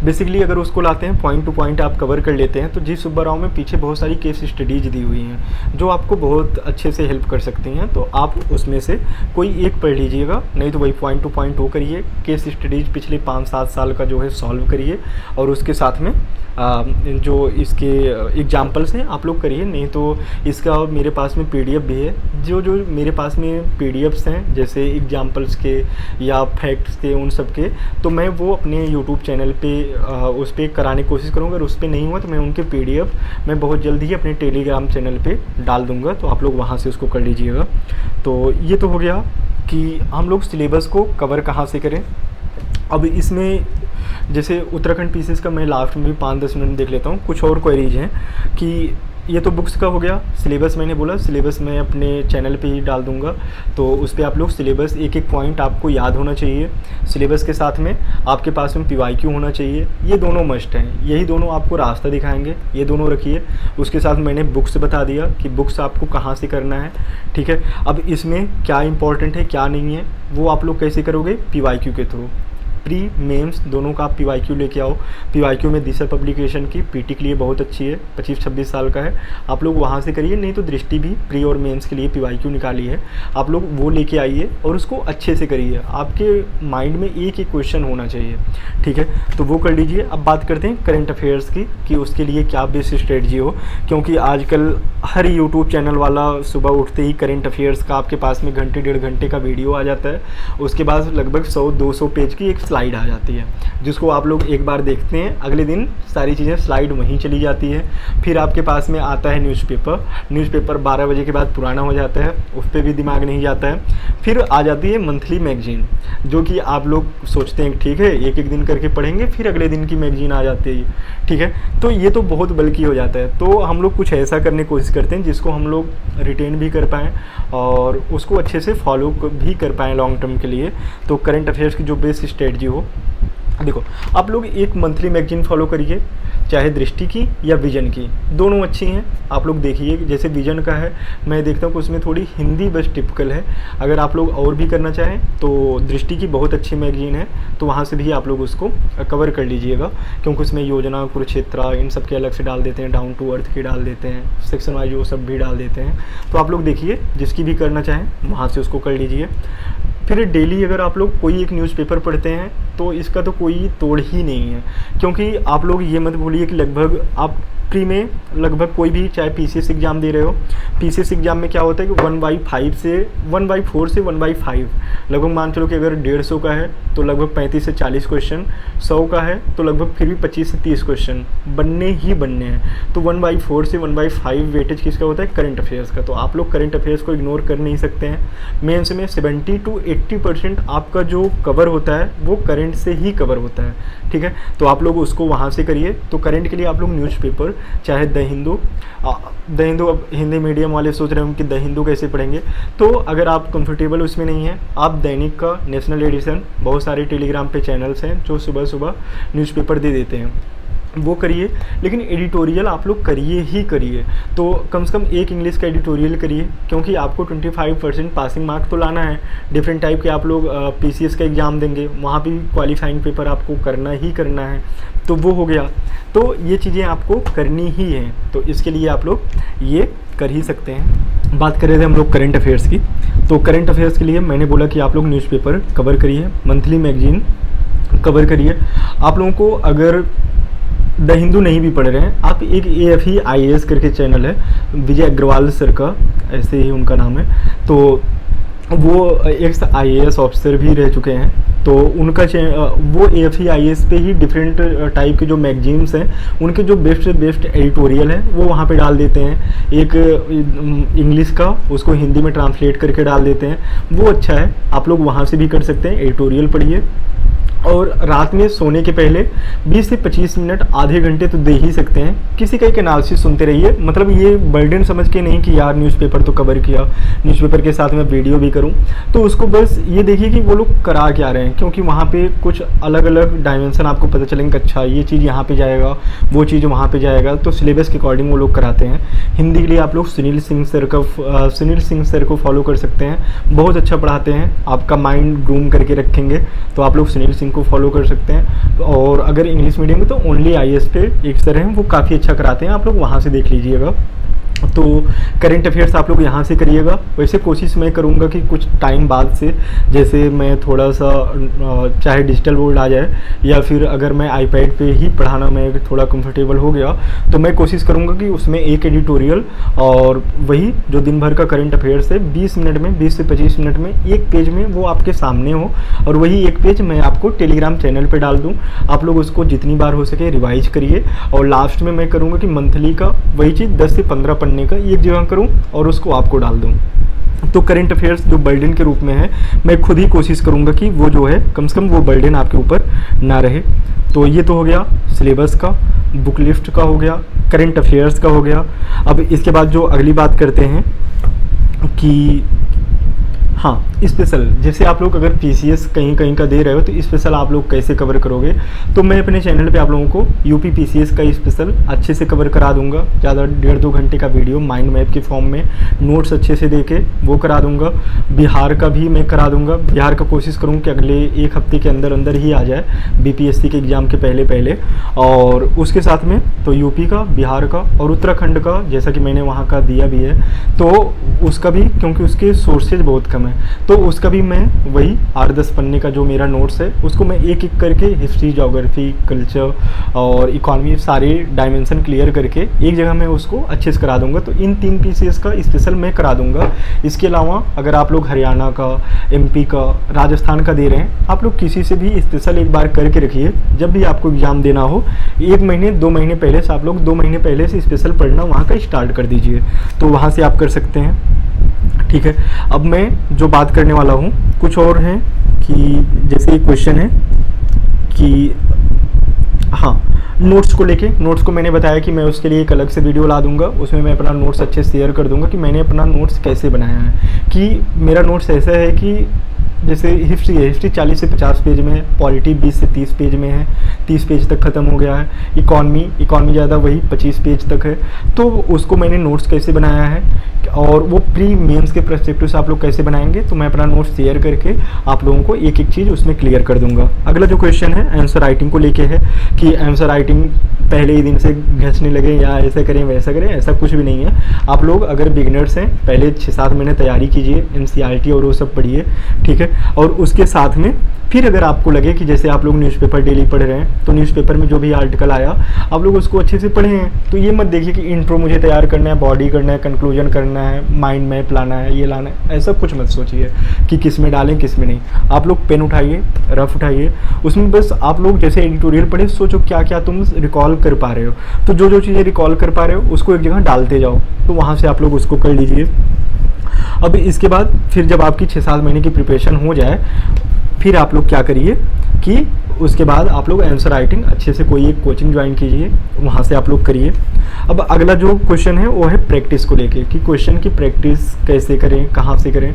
बेसिकली अगर उसको लाते हैं, पॉइंट टू पॉइंट आप कवर कर लेते हैं, तो जी सुब्बा राव में पीछे बहुत सारी केस स्टडीज दी हुई हैं जो आपको बहुत अच्छे से हेल्प कर सकती हैं, तो आप उसमें से कोई एक पढ़ लीजिएगा, नहीं तो वही पॉइंट टू पॉइंट वो करिए। केस स्टडीज पिछले 5-7 साल का जो है सॉल्व करिए, और उसके साथ में जो इसके एग्जाम्पल्स हैं आप लोग करिए। नहीं तो इसका मेरे पास में पीडीएफ भी है, जो मेरे पास में पीडीएफ्स हैं जैसे एग्जाम्पल्स के या फैक्ट्स के, उन सब के, तो मैं वो अपने यूट्यूब चैनल पे उस पर कराने की कोशिश करूँगा। अगर उस पर नहीं हुआ तो मैं उनके पीडीएफ मैं बहुत जल्दी ही अपने टेलीग्राम चैनल पे डाल दूँगा, तो आप लोग वहाँ से उसको कर लीजिएगा। तो ये तो हो गया कि हम लोग सिलेबस को कवर कहाँ से करें। अब इसमें जैसे उत्तराखंड पीसीएस का मैं लास्ट में भी 5-10 मिनट देख लेता हूँ। कुछ और क्वेरीज हैं कि ये तो बुक्स का हो गया, सिलेबस मैंने बोला, सिलेबस मैं अपने चैनल पे ही डाल दूंगा, तो उस पर आप लोग सिलेबस एक एक पॉइंट आपको याद होना चाहिए। सिलेबस के साथ में आपके पास में पीवाईक्यू होना चाहिए, ये दोनों मस्ट हैं, यही दोनों आपको रास्ता दिखाएंगे, ये दोनों रखिए। उसके साथ मैंने बुक्स बता दिया कि बुक्स आपको कहाँ से करना है, ठीक है। अब इसमें क्या इंपॉर्टेंट है क्या नहीं है वो आप लोग कैसे करोगे, पीवाईक्यू के थ्रू। प्री मेंस दोनों का आप पीवाईक्यू लेके आओ। पीवाईक्यू में दिशा पब्लिकेशन की पीटी के लिए बहुत अच्छी है, 25-26 साल का है, आप लोग वहाँ से करिए। नहीं तो दृष्टि भी प्री और मेंस के लिए पीवाईक्यू निकाली है, आप लोग वो लेके आइए और उसको अच्छे से करिए। आपके माइंड में एक एक क्वेश्चन होना चाहिए, ठीक है, तो वो कर लीजिए। अब बात करते हैं करंट अफेयर्स की कि उसके लिए क्या बेस्ट स्ट्रेटजी हो, क्योंकि आजकल हर यूट्यूब चैनल वाला सुबह उठते ही करंट अफेयर्स का आपके पास में घंटे 1.5 घंटे का वीडियो आ जाता है, उसके बाद लगभग 100-200 पेज की एक स्लाइड आ जाती है, जिसको आप लोग एक बार देखते हैं, अगले दिन सारी चीज़ें स्लाइड वहीं चली जाती है। फिर आपके पास में आता है न्यूज़पेपर 12 बजे के बाद पुराना हो जाता है, उस पर भी दिमाग नहीं जाता है। फिर आ जाती है मंथली मैगजीन, जो कि आप लोग सोचते हैं ठीक है एक एक दिन करके पढ़ेंगे, फिर अगले दिन की मैगजीन आ जाती है, ठीक है। तो ये तो बहुत बल्कि हो जाता है, तो हम लोग कुछ ऐसा करने की कोशिश करते हैं जिसको हम लोग रिटेन भी कर पाएँ और उसको अच्छे से फॉलो भी कर पाएँ लॉन्ग टर्म के लिए। तो करंट अफेयर्स की जो बेस्ट स्ट्रेटजी हो, देखो आप लोग एक मंथली मैगजीन फॉलो करिए, चाहे दृष्टि की या विजन की, दोनों अच्छी हैं। आप लोग देखिए जैसे विजन का है, मैं देखता हूँ कि उसमें थोड़ी हिंदी बस टिपिकल है। अगर आप लोग और भी करना चाहें तो दृष्टि की बहुत अच्छी मैगजीन है, तो वहाँ से भी आप लोग उसको कवर कर लीजिएगा, क्योंकि उसमें योजना, कुरुक्षेत्र, इन सब के अलग से डाल देते हैं, डाउन टू अर्थ की डाल देते हैं, सेक्शन वाइज वो सब भी डाल देते हैं। तो आप लोग देखिए जिसकी भी करना चाहें वहाँ से उसको कर लीजिए। फिर डेली अगर आप लोग कोई एक न्यूज़पेपर पढ़ते हैं तो इसका तो कोई तोड़ ही नहीं है, क्योंकि आप लोग ये मत भूलिए कि लगभग आप प्री में लगभग कोई भी चाहे पीसीएस एग्ज़ाम दे रहे हो, पीसीएस एग्ज़ाम में क्या होता है कि 1/4 से 1/5 लगभग मान चलो कि अगर 150 का है तो लगभग 35 से 40 क्वेश्चन, 100 का है तो लगभग फिर भी 25 से 30 क्वेश्चन बनने ही बनने हैं। तो 1/4 से 1/5 वेटेज किसका होता है, करंट अफेयर्स का। तो आप लोग करंट अफेयर्स को इग्नोर कर नहीं सकते हैं। मेंस में 70 to 80% आपका जो कवर होता है वो करंट से ही कवर होता है, ठीक है। तो आप लोग उसको वहाँ से करिए। तो करंट के लिए आप लोग न्यूज़पेपर चाहे द हिंदू अब हिंदी मीडियम वाले सोच रहे हो कि द हिंदू कैसे पढ़ेंगे, तो अगर आप कंफर्टेबल उसमें नहीं है, आप दैनिक का नेशनल एडिशन, बहुत सारे टेलीग्राम पे चैनल्स हैं जो सुबह सुबह न्यूज़पेपर दे देते हैं, वो करिए। लेकिन एडिटोरियल आप लोग करिए ही करिए, तो कम से कम एक इंग्लिश का एडिटोरियल करिए, क्योंकि आपको 25% पासिंग मार्क तो लाना है। डिफरेंट टाइप के आप लोग पीसीएस का एग्ज़ाम देंगे, वहाँ भी क्वालिफाइंग पेपर आपको करना ही करना है, तो वो हो गया। तो ये चीज़ें आपको करनी ही हैं, तो इसके लिए आप लोग ये कर ही सकते हैं। बात कर रहे थे हम लोग करंट अफेयर्स की, तो करंट अफेयर्स के लिए मैंने बोला कि आप लोग न्यूज़पेपर कवर करिए, मंथली मैगजीन कवर करिए। आप लोगों को अगर द हिंदू नहीं भी पढ़ रहे हैं, आप एक AFE IAS करके चैनल है, विजय अग्रवाल सर का, ऐसे ही उनका नाम है, तो वो एक्स IAS ऑफिसर भी रह चुके हैं। तो उनका वो AFE IAS पे ही डिफरेंट टाइप के जो मैगजीन्स हैं उनके जो बेस्ट से बेस्ट एडिटोरियल हैं वो वहाँ पे डाल देते हैं। एक इंग्लिश का उसको हिंदी में ट्रांसलेट करके डाल देते हैं, वो अच्छा है, आप लोग वहाँ से भी कर सकते हैं, एडिटोरियल पढ़िए। और रात में सोने के पहले 20 से 25 मिनट, आधे घंटे तो दे ही सकते हैं, किसी का एक एनालिसिस सुनते रहिए। मतलब ये बर्डन समझ के नहीं कि यार न्यूज़पेपर तो कवर किया, न्यूज़पेपर के साथ मैं वीडियो भी करूं, तो उसको बस ये देखिए कि वो लोग करा क्या रहे हैं, क्योंकि वहाँ पे कुछ अलग अलग डायमेंशन आपको पता चलेंगे। अच्छा ये चीज़ यहाँ पे जाएगा, वो चीज़ वहाँ पे जाएगा, तो सिलेबस के अकॉर्डिंग वो लोग कराते हैं। हिंदी के लिए आप लोग सुनील सिंह सर को फॉलो कर सकते हैं, बहुत अच्छा पढ़ाते हैं, आपका माइंड ग्रूम करके रखेंगे, तो आप लोग सुनील सिंह को फॉलो कर सकते हैं। और अगर इंग्लिश मीडियम में तो ओनली IAS पे एक सर हैं, वो काफ़ी अच्छा कराते हैं, आप लोग वहाँ से देख लीजिएगा। तो करेंट अफेयर्स आप लोग यहाँ से करिएगा। वैसे कोशिश मैं करूँगा कि कुछ टाइम बाद से, जैसे मैं थोड़ा सा चाहे डिजिटल बोर्ड आ जाए या फिर अगर मैं iPad पे ही पढ़ाना मैं थोड़ा कंफर्टेबल हो गया, तो मैं कोशिश करूँगा कि उसमें एक एडिटोरियल और वही जो दिन भर का करंट अफेयर्स है 20 मिनट में, 20 से 25 मिनट में एक पेज में वो आपके सामने हो, और वही एक पेज मैं आपको टेलीग्राम चैनल पे डाल दूँ। आप लोग उसको जितनी बार हो सके रिवाइज करिए, और लास्ट में मैं करूँगा कि मंथली का वही चीज़ 10 से 15 पन्ने का एक जगह करूं और उसको आपको डाल दूं। तो करंट अफेयर्स जो बर्डन के रूप में है, मैं खुद ही कोशिश करूंगा कि वो जो है कम से कम वो बर्डन आपके ऊपर ना रहे। तो ये तो हो गया सिलेबस का, बुक लिस्ट का हो गया, करंट अफेयर्स का हो गया। अब इसके बाद जो अगली बात करते हैं कि हाँ स्पेशल, जैसे आप लोग अगर PCS कहीं कहीं का दे रहे हो तो स्पेशल आप लोग कैसे कवर करोगे, तो मैं अपने चैनल पे आप लोगों को UP PCS का स्पेशल अच्छे से कवर करा दूंगा। ज़्यादा 1.5-2 घंटे का वीडियो माइंड मैप के फॉर्म में नोट्स अच्छे से दे के वो करा दूंगा। बिहार का भी मैं करा दूंगा, बिहार का कोशिश करूँ कि अगले 1 हफ्ते के अंदर अंदर ही आ जाए, BPSC के एग्ज़ाम के पहले। और उसके साथ में तो UP का, बिहार का और उत्तराखंड का, जैसा कि मैंने वहाँ का दिया भी है, तो उसका भी, क्योंकि उसके सोर्सेज बहुत कम है, तो उसका भी मैं वही 8-10 पन्ने का जो मेरा नोट्स है उसको मैं एक एक करके हिस्ट्री, ज्योग्राफी, कल्चर और इकोनॉमी सारे डायमेंशन क्लियर करके एक जगह मैं उसको अच्छे से करा दूंगा। तो इन 3 PCS का स्पेशल मैं करा दूंगा। इसके अलावा अगर आप लोग हरियाणा का, MP का, राजस्थान का दे रहे हैं, आप लोग किसी से भी स्पेशल एक बार करके रखिए। जब भी आपको एग्जाम देना हो 1 महीने 2 महीने पहले से, आप लोग 2 महीने पहले से स्पेशल पढ़ना वहाँ का स्टार्ट कर दीजिए, तो वहाँ से आप कर सकते हैं। ठीक है, अब मैं जो बात करने वाला हूँ कुछ और है कि जैसे एक क्वेश्चन है कि हाँ नोट्स को लेके, नोट्स को मैंने बताया कि मैं उसके लिए एक अलग से वीडियो ला दूंगा, उसमें मैं अपना नोट्स अच्छे से शेयर कर दूंगा कि मैंने अपना नोट्स कैसे बनाया है। कि मेरा नोट्स ऐसा है कि जैसे हिस्ट्री है, हिस्ट्री 40 से 50 पेज में है, पॉलिटी 20 से 30 पेज में है, 30 पेज तक ख़त्म हो गया है। इकॉनमी ज़्यादा वही 25 पेज तक है। तो उसको मैंने नोट्स कैसे बनाया है और वो प्री मेंस के पर्सपेक्टिव से आप लोग कैसे बनाएंगे, तो मैं अपना नोट्स शेयर करके आप लोगों को एक एक चीज़ उसमें क्लियर कर दूंगा। अगला जो क्वेश्चन है आंसर राइटिंग को लेके है कि आंसर राइटिंग पहले ही दिन से घसने लगे या ऐसा करें वैसा करें, ऐसा कुछ भी नहीं है। आप लोग अगर बिगिनर्स हैं पहले 6-7 महीने तैयारी कीजिए, NCERT और वो सब पढ़िए, ठीक है। और उसके साथ में फिर अगर आपको लगे कि जैसे आप लोग न्यूज़पेपर डेली पढ़ रहे हैं, तो न्यूज़पेपर में जो भी आर्टिकल आया आप लोग उसको अच्छे से पढ़े हैं, तो ये मत देखिए कि इंट्रो मुझे तैयार करना है, बॉडी करना है, कंक्लूजन करना है, माइंड मैप लाना है, ये लाना है, ऐसा कुछ मत सोचिए कि किस में डालें किस में नहीं। आप लोग पेन उठाइए, रफ उठाइए, उसमें बस आप लोग जैसे एडिटोरियल पढ़े सोचो क्या क्या तुम रिकॉल कर पा रहे हो, तो जो जो चीज़ें रिकॉल कर पा रहे हो उसको एक जगह डालते जाओ, तो वहाँ से आप लोग उसको कर लीजिए। अब इसके बाद फिर जब आपकी 6-7 महीने की प्रिपरेशन हो जाए, फिर आप लोग क्या करिए कि उसके बाद आप लोग आंसर राइटिंग अच्छे से कोई एक कोचिंग ज्वाइन कीजिए, वहाँ से आप लोग करिए। अब अगला जो क्वेश्चन है वो है प्रैक्टिस को लेके कि क्वेश्चन की प्रैक्टिस कैसे करें, कहाँ से करें।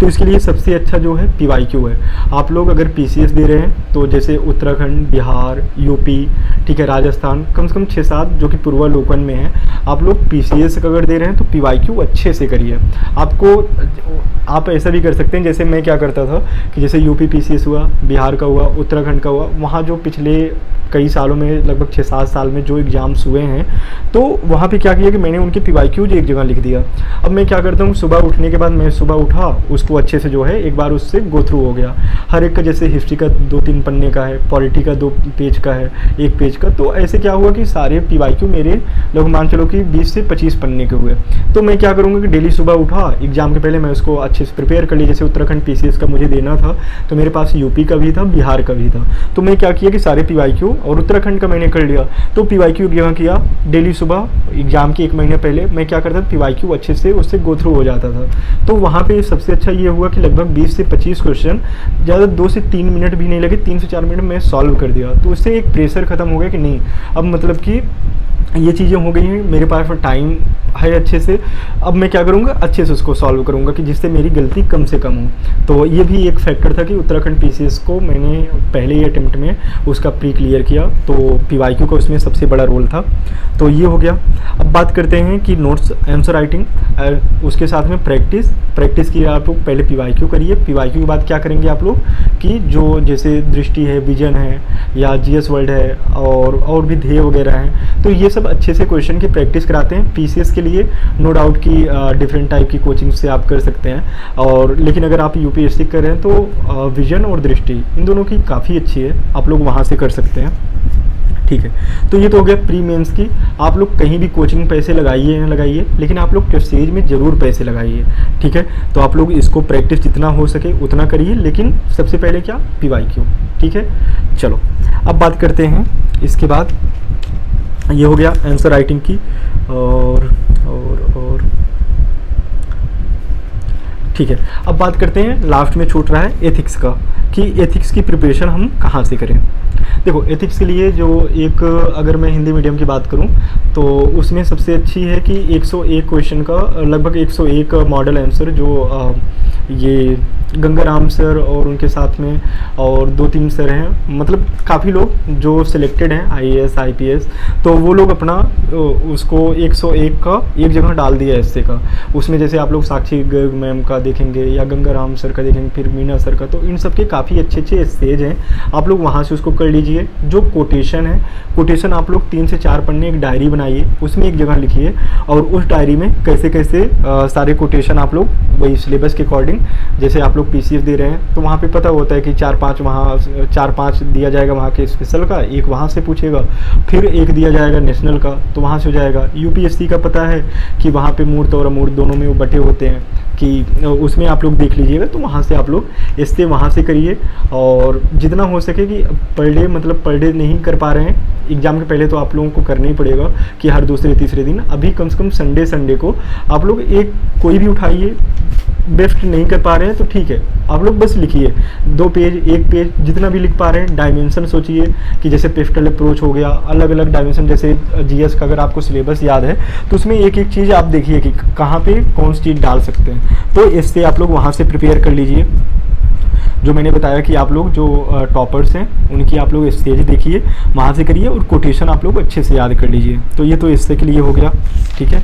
तो इसके लिए सबसे अच्छा जो है PYQ है। आप लोग अगर PCS दे रहे हैं तो जैसे उत्तराखंड, बिहार, UP, ठीक है, राजस्थान, कम से कम 6-7 जो कि पूर्वालोकन में है, आप लोग PCS अगर दे रहे हैं तो PYQ अच्छे से करिए। आप ऐसा भी कर सकते हैं, जैसे मैं क्या करता था कि जैसे UP पीसीएस हुआ, बिहार का हुआ, उत्तराखंड का हुआ, वहाँ जो पिछले कई सालों में लगभग 6-7 साल में जो एग्ज़ाम्स हुए हैं, तो वहाँ पे क्या किया कि मैंने उनके PYQs एक जगह लिख दिया। अब मैं क्या करता हूँ, सुबह उठने के बाद मैं सुबह उठा, उसको अच्छे से जो है एक बार उससे गो थ्रू हो गया। हर एक का जैसे हिस्ट्री का 2-3 पन्ने का है, पॉलिटी का 2 पेज का है, 1 पेज का, तो ऐसे क्या हुआ कि सारे PYQ मेरे लगभग मान चलो कि 20 से 25 पन्ने के हुए। तो मैं क्या करूँगा कि डेली सुबह उठा, एग्जाम के पहले मैं उसको अच्छे से प्रिपेयर कर लिया। जैसे उत्तराखंड PCS का मुझे देना था, तो मेरे पास यूपी का भी था, बिहार का भी था, तो मैं क्या किया कि सारे PYQ और उत्तराखंड का मैंने कर लिया। तो PYQ क्या किया, डेली सुबह एग्जाम के 1 महीने पहले मैं क्या करता था, PYQ अच्छे से उससे गो थ्रू हो जाता था। तो वहाँ पे सबसे अच्छा ये हुआ कि लगभग 20 से 25 क्वेश्चन ज़्यादा 2 से 3 मिनट भी नहीं लगे, 3 से 4 मिनट में सॉल्व कर दिया। तो उससे एक प्रेशर खत्म हो गया कि नहीं, अब मतलब कि ये चीज़ें हो गई हैं, मेरे पास टाइम है अच्छे से, अब मैं क्या करूँगा, अच्छे से उसको सॉल्व करूँगा कि जिससे मेरी गलती कम से कम हो। तो ये भी एक फैक्टर था कि उत्तराखंड PCS को मैंने पहले ही अटेम्प्ट में उसका प्री क्लियर किया, तो PYQ का उसमें सबसे बड़ा रोल था। तो ये हो गया। अब बात करते हैं कि नोट्स आंसर राइटिंग, उसके साथ में प्रैक्टिस की आप लोग पहले PYQ करिए। PYQ के बाद क्या करेंगे आप लोग कि जो जैसे दृष्टि है, विजन है, या GS वर्ल्ड है, और भी ध्येय वगैरह हैं, तो ये सब अच्छे से क्वेश्चन की प्रैक्टिस कराते हैं। PCS के लिए नो डाउट कि डिफरेंट टाइप की कोचिंग से आप कर सकते हैं, और लेकिन अगर आप UPSC कर रहे हैं तो विजन और दृष्टि इन दोनों की काफ़ी अच्छी है, आप लोग वहाँ से कर सकते हैं। ठीक है, तो ये तो हो गया प्री मेंस की। आप लोग कहीं भी कोचिंग पैसे लगाइए ना लगाइए, लेकिन आप लोग टेस्ट सीरीज में ज़रूर पैसे लगाइए। ठीक है, तो आप लोग इसको प्रैक्टिस जितना हो सके उतना करिए, लेकिन सबसे पहले क्या, PYQ। ठीक है, चलो अब बात करते हैं इसके बाद, ये हो गया आंसर राइटिंग की, और ठीक है, अब बात करते हैं, लास्ट में छूट रहा है एथिक्स का, कि एथिक्स की प्रिपरेशन हम कहाँ से करें। देखो, एथिक्स के लिए जो एक, अगर मैं हिंदी मीडियम की बात करूं तो उसमें सबसे अच्छी है कि 101 क्वेश्चन का लगभग 101 मॉडल आंसर जो ये गंगाराम सर और उनके साथ में और 2-3 सर हैं, मतलब काफ़ी लोग जो सिलेक्टेड हैं IAS IPS, तो वो लोग अपना उसको 101 का एक जगह डाल दिया एस्से का। उसमें जैसे आप लोग साक्षी गर्ग मैम का देखेंगे या गंगाराम सर का देखेंगे, फिर मीना सर का, तो इन सब के काफ़ी अच्छे एस्सेज हैं, आप लोग वहाँ से उसको कर लीजिए। जो कोटेशन है, कोटेशन आप लोग 3 से 4 पन्ने एक डायरी बनाइए, उसमें एक जगह लिखिए, और उस डायरी में कैसे कैसे सारे कोटेशन आप लोग वही सिलेबस के अकॉर्डिंग, जैसे आप लोग PCS दे रहे हैं तो वहाँ पे पता होता है कि 4-5 वहाँ 4-5 दिया जाएगा वहाँ के स्पेशल का, एक वहाँ से पूछेगा, फिर एक दिया जाएगा नेशनल का, तो वहाँ से हो जाएगा। UPSC का पता है कि वहाँ पे मूर्त और अमूर्त दोनों में वो बटे होते हैं, कि उसमें आप लोग देख लीजिएगा, तो वहाँ से आप लोग इससे वहाँ से करिए। और जितना हो सके कि पर डे, मतलब पर डे नहीं कर पा रहे हैं एग्ज़ाम के पहले, तो आप लोगों को करना ही पड़ेगा कि हर दूसरे तीसरे दिन, अभी कम से कम संडे को आप लोग एक कोई भी उठाइए। बेस्ट नहीं कर पा रहे हैं तो ठीक है, आप लोग बस लिखिए 2 पेज 1 पेज जितना भी लिख पा रहे हैं। डायमेंशन सोचिए कि जैसे पिफ्टल अप्रोच हो गया, अलग अलग डायमेंशन, जैसे GS का अगर आपको सिलेबस याद है तो उसमें एक एक चीज़ आप देखिए कि कहाँ पे कौन सी चीज़ डाल सकते हैं, तो इससे आप लोग वहाँ से प्रिपेयर कर लीजिए। जो मैंने बताया कि आप लोग जो टॉपर्स हैं उनकी आप लोग स्टेज देखिए, वहाँ से करिए, और कोटेशन आप लोग अच्छे से याद कर लीजिए। तो ये तो इससे के लिए हो गया। ठीक है,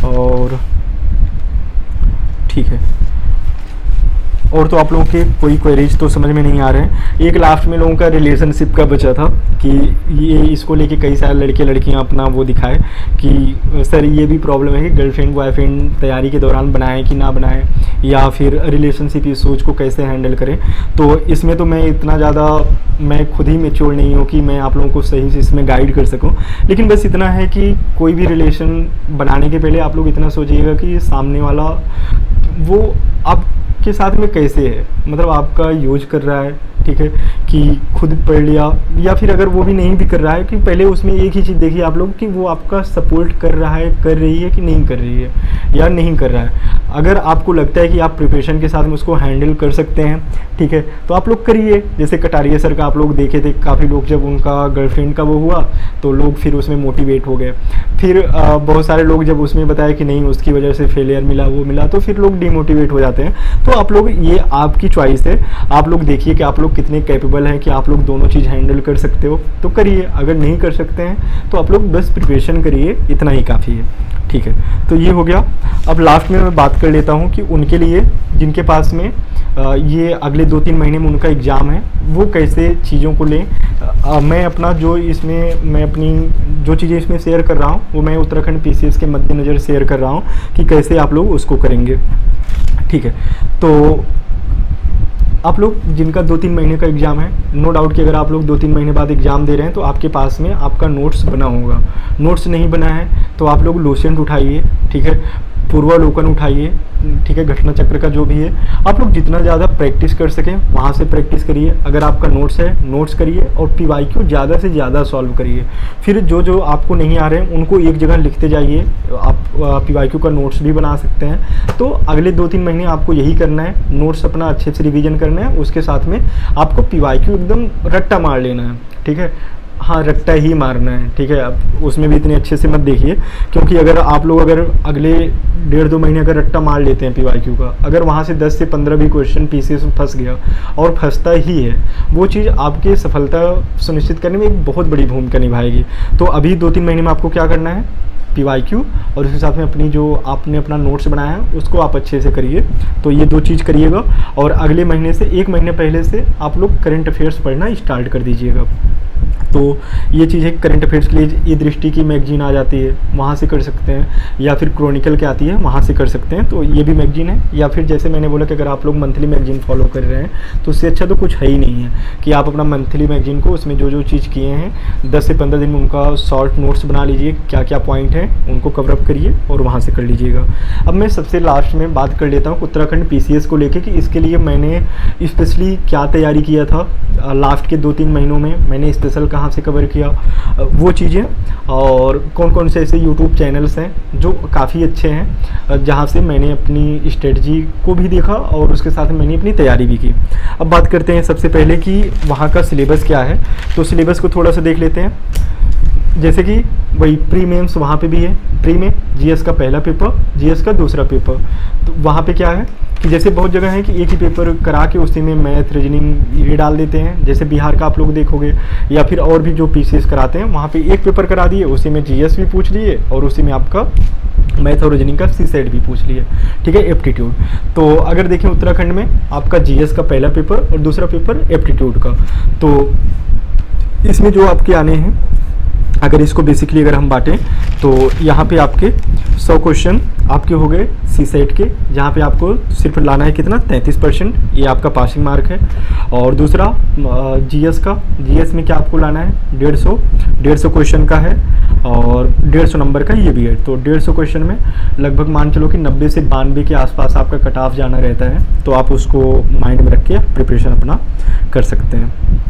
और ठीक है, और तो आप लोगों के कोई क्वेरीज तो समझ में नहीं आ रहे हैं। एक लास्ट में लोगों का रिलेशनशिप का बचा था कि ये इसको लेके कई सारे लड़के लड़कियां अपना वो दिखाए कि सर ये भी प्रॉब्लम है कि गर्लफ्रेंड बॉयफ्रेंड तैयारी के दौरान बनाएं कि ना बनाएं, या फिर रिलेशनशिप इशूज़ को कैसे हैंडल करें। तो इसमें तो मैं इतना ज़्यादा, मैं खुद ही मैच्योर नहीं हूँ कि मैं आप लोगों को सही से इसमें गाइड कर सकूँ, लेकिन बस इतना है कि कोई भी रिलेशन बनाने के पहले आप लोग इतना सोचिएगा कि सामने वाला वो आपके साथ में कैसे है, मतलब आपका यूज कर रहा है, ठीक है, कि खुद पढ़ लिया, या फिर अगर वो भी नहीं भी कर रहा है कि पहले उसमें एक ही चीज़ देखिए आप लोग कि वो आपका सपोर्ट कर रहा है, कर रही है कि नहीं कर रही है, या नहीं कर रहा है। अगर आपको लगता है कि आप प्रिपरेशन के साथ में उसको हैंडल कर सकते हैं, ठीक है, तो आप लोग करिए। जैसे कटारिया सर का आप लोग देखे थे, काफ़ी लोग जब उनका गर्लफ्रेंड का वो हुआ तो लोग फिर उसमें मोटिवेट हो गए। फिर बहुत सारे लोग जब उसमें बताया कि नहीं उसकी वजह से फेलियर मिला, वो मिला, तो फिर लोग डिमोटिवेट हो जाते हैं। तो आप लोग, ये आपकी चॉइस है, आप लोग देखिए कि आप लोग कितने कैपेबल हैं कि आप लोग दोनों चीज़ हैंडल कर सकते हो तो करिए। अगर नहीं कर सकते हैं तो आप लोग बस प्रिपरेशन करिए, इतना ही काफ़ी है। ठीक है, तो ये हो गया। अब लास्ट में मैं बात कर लेता हूँ कि उनके लिए जिनके पास में ये अगले 2-3 महीने में उनका एग्ज़ाम है, वो कैसे चीज़ों को लें। मैं अपना जो इसमें मैं अपनी जो चीज़ें इसमें शेयर कर रहा हूँ वो मैं उत्तराखंड पीसीएस के मद्देनज़र शेयर कर रहा हूँ कि कैसे आप लोग उसको करेंगे। ठीक है, तो आप लोग जिनका 2-3 महीने का एग्ज़ाम है, नो डाउट कि अगर आप लोग 2-3 महीने बाद एग्ज़ाम दे रहे हैं तो आपके पास में आपका नोट्स बना होगा। नोट्स नहीं बना है तो आप लोग लोसेंट उठाइए, ठीक है, पूर्वालोकन उठाइए, ठीक है, घटना चक्र का जो भी है, आप लोग जितना ज़्यादा प्रैक्टिस कर सकें वहाँ से प्रैक्टिस करिए। अगर आपका नोट्स है, नोट्स करिए और पीवाईक्यू ज़्यादा से ज़्यादा सॉल्व करिए। फिर जो जो आपको नहीं आ रहे हैं उनको एक जगह लिखते जाइए। आप पीवाईक्यू का नोट्स भी बना सकते हैं। तो अगले 2-3 महीने आपको यही करना है, नोट्स अपना अच्छे से रिवीजन करना है, उसके साथ में आपको पीवाईक्यू एकदम रट्टा मार लेना है। ठीक है, हाँ, रट्टा ही मारना है। ठीक है, अब उसमें भी इतने अच्छे से मत देखिए, क्योंकि अगर आप लोग अगर अगले 1.5-2 महीने अगर रट्टा मार लेते हैं पीवाईक्यू का, अगर वहाँ से 10 से 15 भी क्वेश्चन पीसीएस में फंस गया और फंसता ही है, वो चीज़ आपकी सफलता सुनिश्चित करने में एक बहुत बड़ी भूमिका निभाएगी। तो अभी 2-3 महीने में आपको क्या करना है, पीवाईक्यू और उसके साथ में अपनी जो आपने अपना नोट्स बनाया है उसको आप अच्छे से करिए। तो ये 2 चीज़ करिएगा और अगले महीने से 1 महीने पहले से आप लोग करंट अफेयर्स पढ़ना स्टार्ट कर दीजिएगा। तो ये चीज़ है, करंट अफेयर्स के लिए ये दृष्टि की मैगजीन आ जाती है, वहाँ से कर सकते हैं, या फिर क्रॉनिकल के आती है वहाँ से कर सकते हैं। तो ये भी मैगजीन है, या फिर जैसे मैंने बोला कि अगर आप लोग मंथली मैगजीन फॉलो कर रहे हैं तो उससे अच्छा तो कुछ है ही नहीं है कि आप अपना मंथली मैगजीन को उसमें जो जो चीज़ किए हैं 10 से 15 दिन में उनका शॉर्ट नोट्स बना लीजिए, क्या क्या पॉइंट हैं उनको कवरअप करिए और वहाँ से कर लीजिएगा। अब मैं सबसे लास्ट में बात कर लेता हूँ उत्तराखंड पीसीएस को लेके कि इसके लिए मैंने स्पेशली क्या तैयारी किया था। लास्ट के 2-3 महीनों में मैंने स्पेशल कहाँ से कवर किया वो चीज़ें, और कौन कौन से ऐसे यूट्यूब चैनल्स हैं जो काफ़ी अच्छे हैं जहाँ से मैंने अपनी स्ट्रेटजी को भी देखा और उसके साथ मैंने अपनी तैयारी भी की। अब बात करते हैं सबसे पहले कि वहाँ का सिलेबस क्या है। तो सिलेबस को थोड़ा सा देख लेते हैं। जैसे कि वही प्री मेंस वहाँ पे भी है, प्री में जीएस का पहला पेपर, जीएस का दूसरा पेपर। तो वहाँ पे क्या है कि जैसे बहुत जगह है कि एक ही पेपर करा के उसी में मैथ रीजनिंग ये डाल देते हैं, जैसे बिहार का आप लोग देखोगे, या फिर और भी जो पीसीएस कराते हैं वहाँ पे एक पेपर करा दिए, उसी में जीएस भी पूछ लिए और उसी में आपका मैथ और रीजनिंग का सीसेट भी पूछ लिए। ठीक है, एप्टीट्यूड। तो अगर देखें उत्तराखंड में आपका जीएस का पहला पेपर और दूसरा पेपर एप्टीट्यूड का। तो इसमें जो आपके आने हैं, अगर इसको बेसिकली अगर हम बांटें तो यहाँ पे आपके 100 क्वेश्चन आपके हो गए सीसेट के, जहाँ पे आपको सिर्फ लाना है कितना 33%, ये आपका पासिंग मार्क है। और दूसरा जीएस का, जीएस में क्या आपको लाना है 150 क्वेश्चन का है और 150 नंबर का ये भी है। तो 150 क्वेश्चन में लगभग मान चलो कि 90 से 92 के आसपास आपका कट ऑफ जाना रहता है। तो आप उसको माइंड में रख के प्रिपरेशन अपना कर सकते हैं।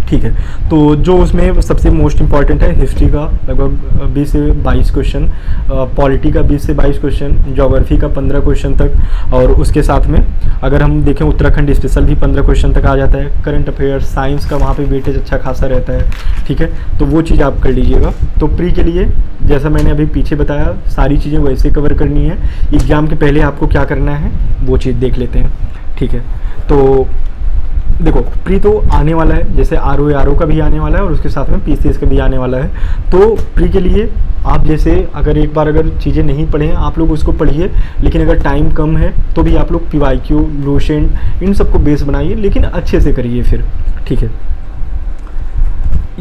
ठीक है, तो जो उसमें सबसे मोस्ट इंपॉर्टेंट है हिस्ट्री का लगभग 20 से 22 क्वेश्चन, पॉलिटी का 20 से 22 क्वेश्चन, ज्योग्राफी का 15 क्वेश्चन तक, और उसके साथ में अगर हम देखें उत्तराखंड स्पेशल भी 15 क्वेश्चन तक आ जाता है। करंट अफेयर्स, साइंस का वहाँ पे वेटेज अच्छा खासा रहता है। ठीक है, तो वो चीज़ आप कर लीजिएगा। तो प्री के लिए जैसा मैंने अभी पीछे बताया सारी चीज़ें वैसे कवर करनी है। एग्ज़ाम के पहले आपको क्या करना है वो चीज़ देख लेते हैं। ठीक है, तो देखो प्री तो आने वाला है, जैसे आरओ का भी आने वाला है और उसके साथ में पीसीएस का भी आने वाला है। तो प्री के लिए आप जैसे अगर एक बार अगर चीज़ें नहीं पढ़े हैं आप लोग उसको पढ़िए, लेकिन अगर टाइम कम है तो भी आप लोग पीवाईक्यू, लोसेंट इन सबको बेस बनाइए, लेकिन अच्छे से करिए फिर। ठीक है,